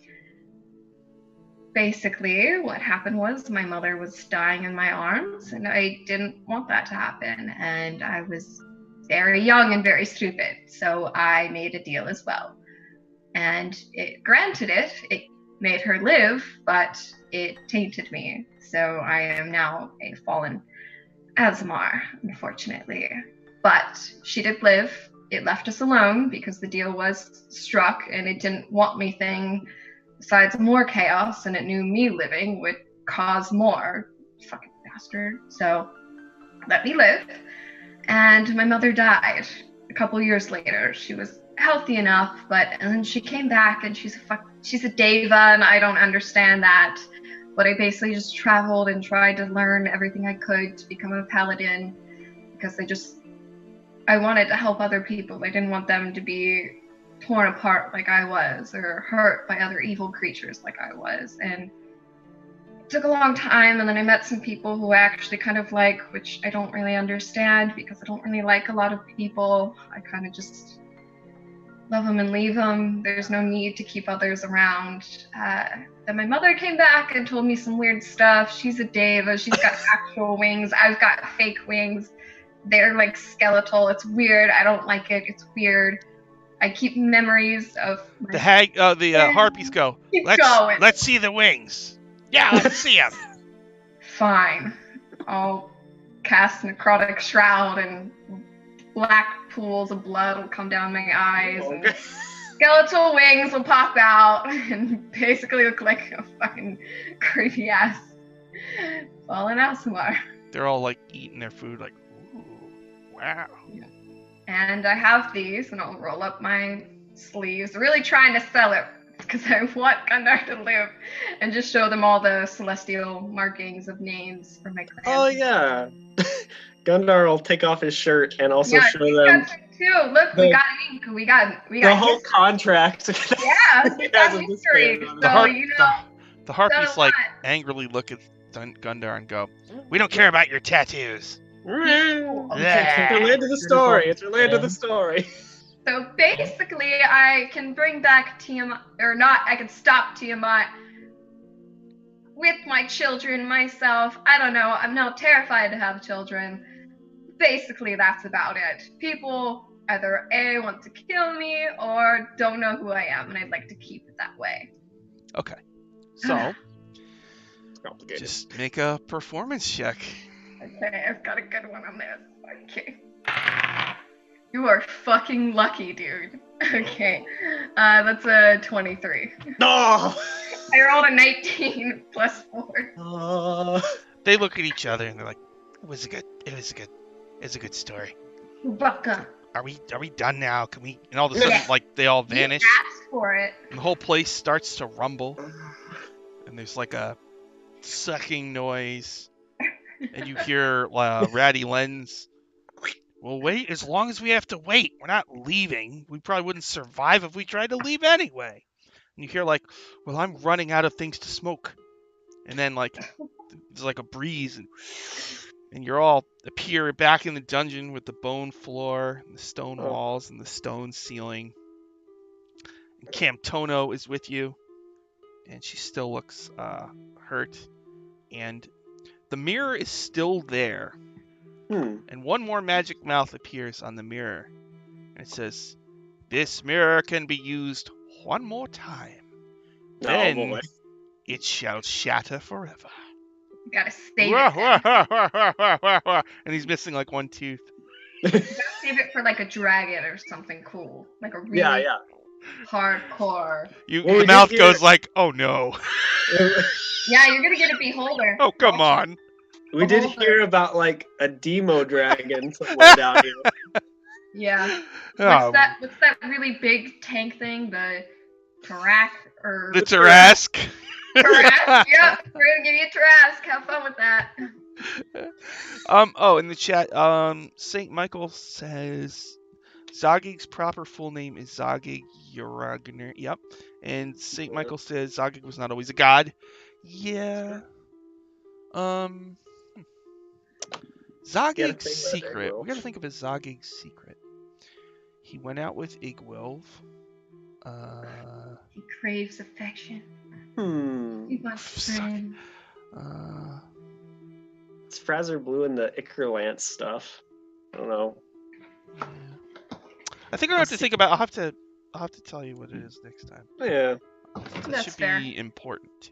Speaker 3: basically what happened was my mother was dying in my arms, and I didn't want that to happen. And I was very young and very stupid. So I made a deal as well. And it granted it made her live, but it tainted me. So I am now a fallen Asmar, unfortunately. But she did live. It left us alone because the deal was struck, and it didn't want anything besides more chaos, and it knew me living would cause more. Fucking bastard. So let me live. And my mother died a couple years later. She was healthy enough, and then she came back, and she's a deva, and I don't understand that. But I basically just traveled and tried to learn everything I could to become a paladin, because I wanted to help other people. I didn't want them to be torn apart like I was, or hurt by other evil creatures like I was. And it took a long time, and then I met some people who I actually kind of like, which I don't really understand because I don't really like a lot of people. I kind of just love them and leave them. There's no need to keep others around. Then my mother came back and told me some weird stuff. She's a deva. She's got actual wings. I've got fake wings. They're like skeletal. It's weird. I don't like it. It's weird. I keep memories of
Speaker 1: The harpies go. Let's see the wings. Yeah, let's see them.
Speaker 3: Fine. I'll cast necrotic shroud, and black pools of blood will come down my eyes, and skeletal wings will pop out and basically look like a fucking creepy ass fallen Asmar.
Speaker 1: They're all like eating their food, like, ooh, wow.
Speaker 3: Yeah. And I have these, and I'll roll up my sleeves, really trying to sell it because I want Gundar to live, and just show them all the celestial markings of names for my clan.
Speaker 2: Oh yeah. Gundar will take off his shirt and also show them.
Speaker 3: Too. Look, we got ink. We got
Speaker 2: the whole
Speaker 3: history.
Speaker 2: contract.
Speaker 3: Yeah, we got history.
Speaker 1: The harpies like angrily look at Gundar and go, "We don't care about your tattoos."
Speaker 2: It's related to the story. It's related to the story.
Speaker 3: So basically, I can bring back Tiamat, or not. I can stop Tiamat with my children myself. I don't know. I'm not terrified to have children. Basically, that's about it. People either A, want to kill me, or don't know who I am, and I'd like to keep it that way.
Speaker 1: Okay. So, just make a performance check.
Speaker 3: Okay, I've got a good one on this. Okay. You are fucking lucky, dude. Okay. That's a 23.
Speaker 2: No.
Speaker 3: I rolled a 19 plus 4.
Speaker 1: They look at each other and they're like, it's a good story.
Speaker 3: Chewbacca.
Speaker 1: Are we done now? Can we? And all of a sudden,
Speaker 3: Yeah.
Speaker 1: like, they all vanish.
Speaker 3: You asked for it.
Speaker 1: And the whole place starts to rumble. And there's like a sucking noise. And you hear Ratty Lens. We'll wait as long as we have to wait. We're not leaving. We probably wouldn't survive if we tried to leave anyway. And you hear like, well, I'm running out of things to smoke. And then like, there's like a breeze and you're all appear back in the dungeon with the bone floor, and the stone walls, and the stone ceiling. And Camtono is with you, and she still looks hurt. And the mirror is still there. And one more magic mouth appears on the mirror. And it says, this mirror can be used one more time. Then it shall shatter forever.
Speaker 3: You gotta save it.
Speaker 1: And he's missing like one tooth.
Speaker 3: You gotta save it for like a dragon or something cool. Like a really hardcore.
Speaker 1: The mouth goes like, oh no.
Speaker 3: Yeah, you're gonna get a beholder.
Speaker 1: Oh, come on.
Speaker 2: We did hear about like a demo dragon somewhere down here.
Speaker 3: Yeah. What's that really big tank thing? The Tarak or
Speaker 1: the Tarask.
Speaker 3: Tarask, yep. We're gonna give you a Tarask. Have fun with that.
Speaker 1: In the chat, Saint Michael says Zogig's proper full name is Zogig Uragner. Yep. And Saint Michael says Zogig was not always a god. Yeah. Zogig's secret. We gotta think of a Zogig's secret. He went out with Igwilv.
Speaker 3: He craves affection. He wants friends.
Speaker 2: It's Frazer Blue and the Ikerlance stuff. I don't know.
Speaker 1: Yeah. I think I'll have to think about. I'll have to tell you what it is next time.
Speaker 2: Yeah.
Speaker 1: That should be important.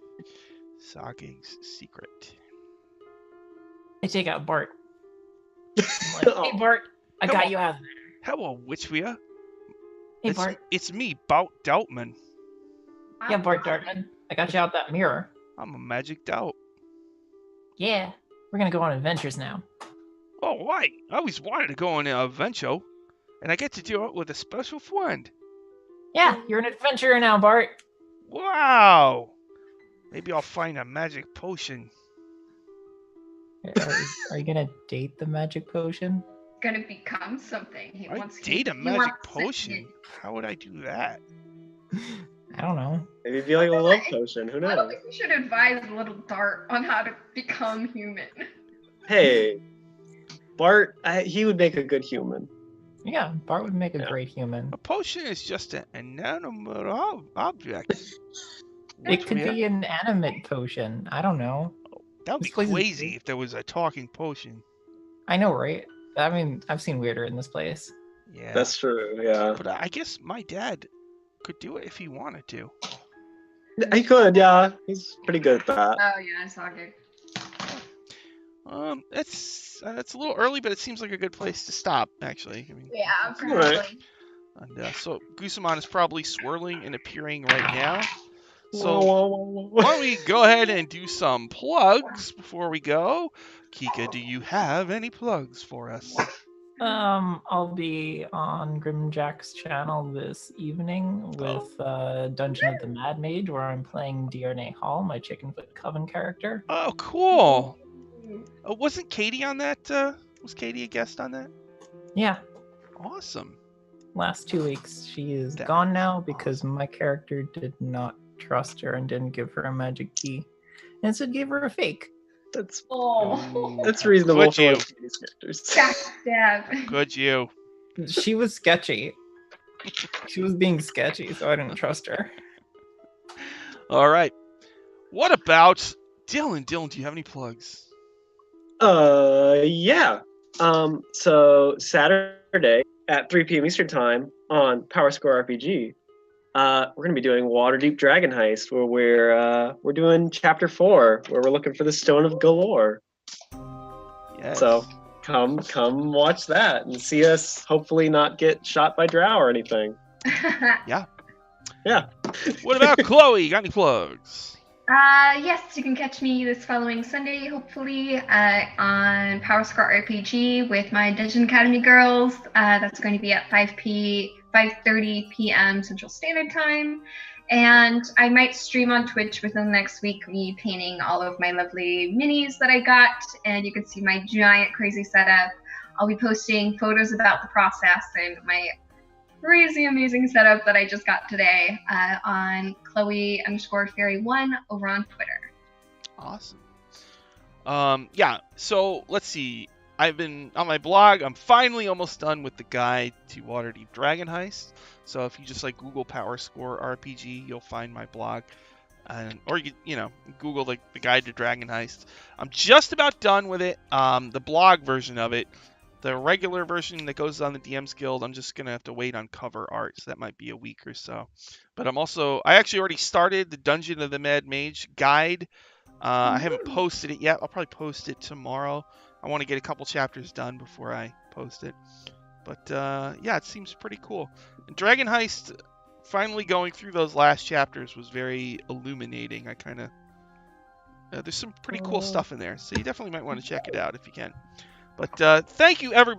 Speaker 1: Zogig's secret.
Speaker 4: I take out Bart. I'm like, hey Bart, I got you out of there.
Speaker 1: Hello, Witchvia.
Speaker 4: Hey Bart.
Speaker 1: It's me, Bout Doubtman.
Speaker 4: Yeah, Bart Dartman. I got you out that mirror.
Speaker 1: I'm a magic doubt.
Speaker 4: Yeah, we're gonna go on adventures now.
Speaker 1: Oh, right. I always wanted to go on an adventure, and I get to do it with a special friend.
Speaker 4: Yeah, you're an adventurer now, Bart.
Speaker 1: Wow. Maybe I'll find a magic potion.
Speaker 4: Are you gonna date the magic potion?
Speaker 3: Gonna become something. He wants
Speaker 1: date a magic potion? How would I do that?
Speaker 4: I don't know.
Speaker 2: Maybe it'd be like a love potion. Who knows?
Speaker 3: I don't think we should advise little Dart on how to become human.
Speaker 2: Hey, Bart, he would make a good human.
Speaker 4: Yeah, Bart would make a great human.
Speaker 1: A potion is just an inanimate object.
Speaker 4: It could be an animate potion. I don't know.
Speaker 1: That would be crazy if there was a talking potion.
Speaker 4: I know, right? I mean, I've seen weirder in this place.
Speaker 1: Yeah.
Speaker 2: That's true, yeah.
Speaker 1: But I guess my dad could do it if he wanted to.
Speaker 2: He could, yeah. He's pretty good at that.
Speaker 3: Oh, yeah, I saw good.
Speaker 1: It's a little early, but it seems like a good place to stop, actually. I mean,
Speaker 3: yeah, probably.
Speaker 2: Right.
Speaker 1: And so Gusamon is probably swirling and appearing right now. So why don't we go ahead and do some plugs before we go? Kika, do you have any plugs for us?
Speaker 4: I'll be on Grimjack's channel this evening with Dungeon of the Mad Mage, where I'm playing Dierne Hall, my Chickenfoot Coven character.
Speaker 1: Oh, cool. Wasn't Katie on that? Was Katie a guest on that?
Speaker 4: Yeah.
Speaker 1: Awesome.
Speaker 4: Last 2 weeks. She is gone now because my character did not trust her and didn't give her a magic key. And so gave her a fake.
Speaker 2: That's
Speaker 3: that's
Speaker 2: reasonable
Speaker 1: Good
Speaker 2: for
Speaker 1: you.
Speaker 2: these characters.
Speaker 3: Backstab.
Speaker 1: Good you.
Speaker 4: She was sketchy. She was being sketchy, so I didn't trust her.
Speaker 1: All right. What about Dylan? Dylan, do you have any plugs?
Speaker 2: Yeah. So Saturday at 3 p.m. Eastern Time on Power Score RPG, we're gonna be doing Waterdeep Dragon Heist, where we're doing Chapter 4, where we're looking for the Stone of Galore.
Speaker 1: Yes.
Speaker 2: So come watch that and see us hopefully not get shot by drow or anything.
Speaker 1: Yeah.
Speaker 2: Yeah.
Speaker 1: What about Chloe? Got any plugs?
Speaker 3: Yes, you can catch me this following Sunday, hopefully, on Power Score RPG with my Dungeon Academy girls. That's going to be at 5:30 p.m. Central Standard Time. And I might stream on Twitch within the next week, me painting all of my lovely minis that I got. And you can see my giant crazy setup. I'll be posting photos about the process and my crazy amazing setup that I just got today on Chloe_Fairy1 over on Twitter.
Speaker 1: Awesome. Yeah, so let's see. I've been on my blog. I'm finally almost done with the guide to Waterdeep Dragon Heist. So if you just like Google Power Score RPG, you'll find my blog. Or you know, Google the guide to Dragon Heist. I'm just about done with it. The blog version of it. The regular version that goes on the DM's Guild, I'm just going to have to wait on cover art, so that might be a week or so. But I actually already started the Dungeon of the Mad Mage guide. I haven't posted it yet. I'll probably post it tomorrow. I want to get a couple chapters done before I post it. But yeah, it seems pretty cool. And Dragon Heist, finally going through those last chapters was very illuminating. There's some pretty cool stuff in there, so you definitely might want to check it out if you can. But thank you, everybody.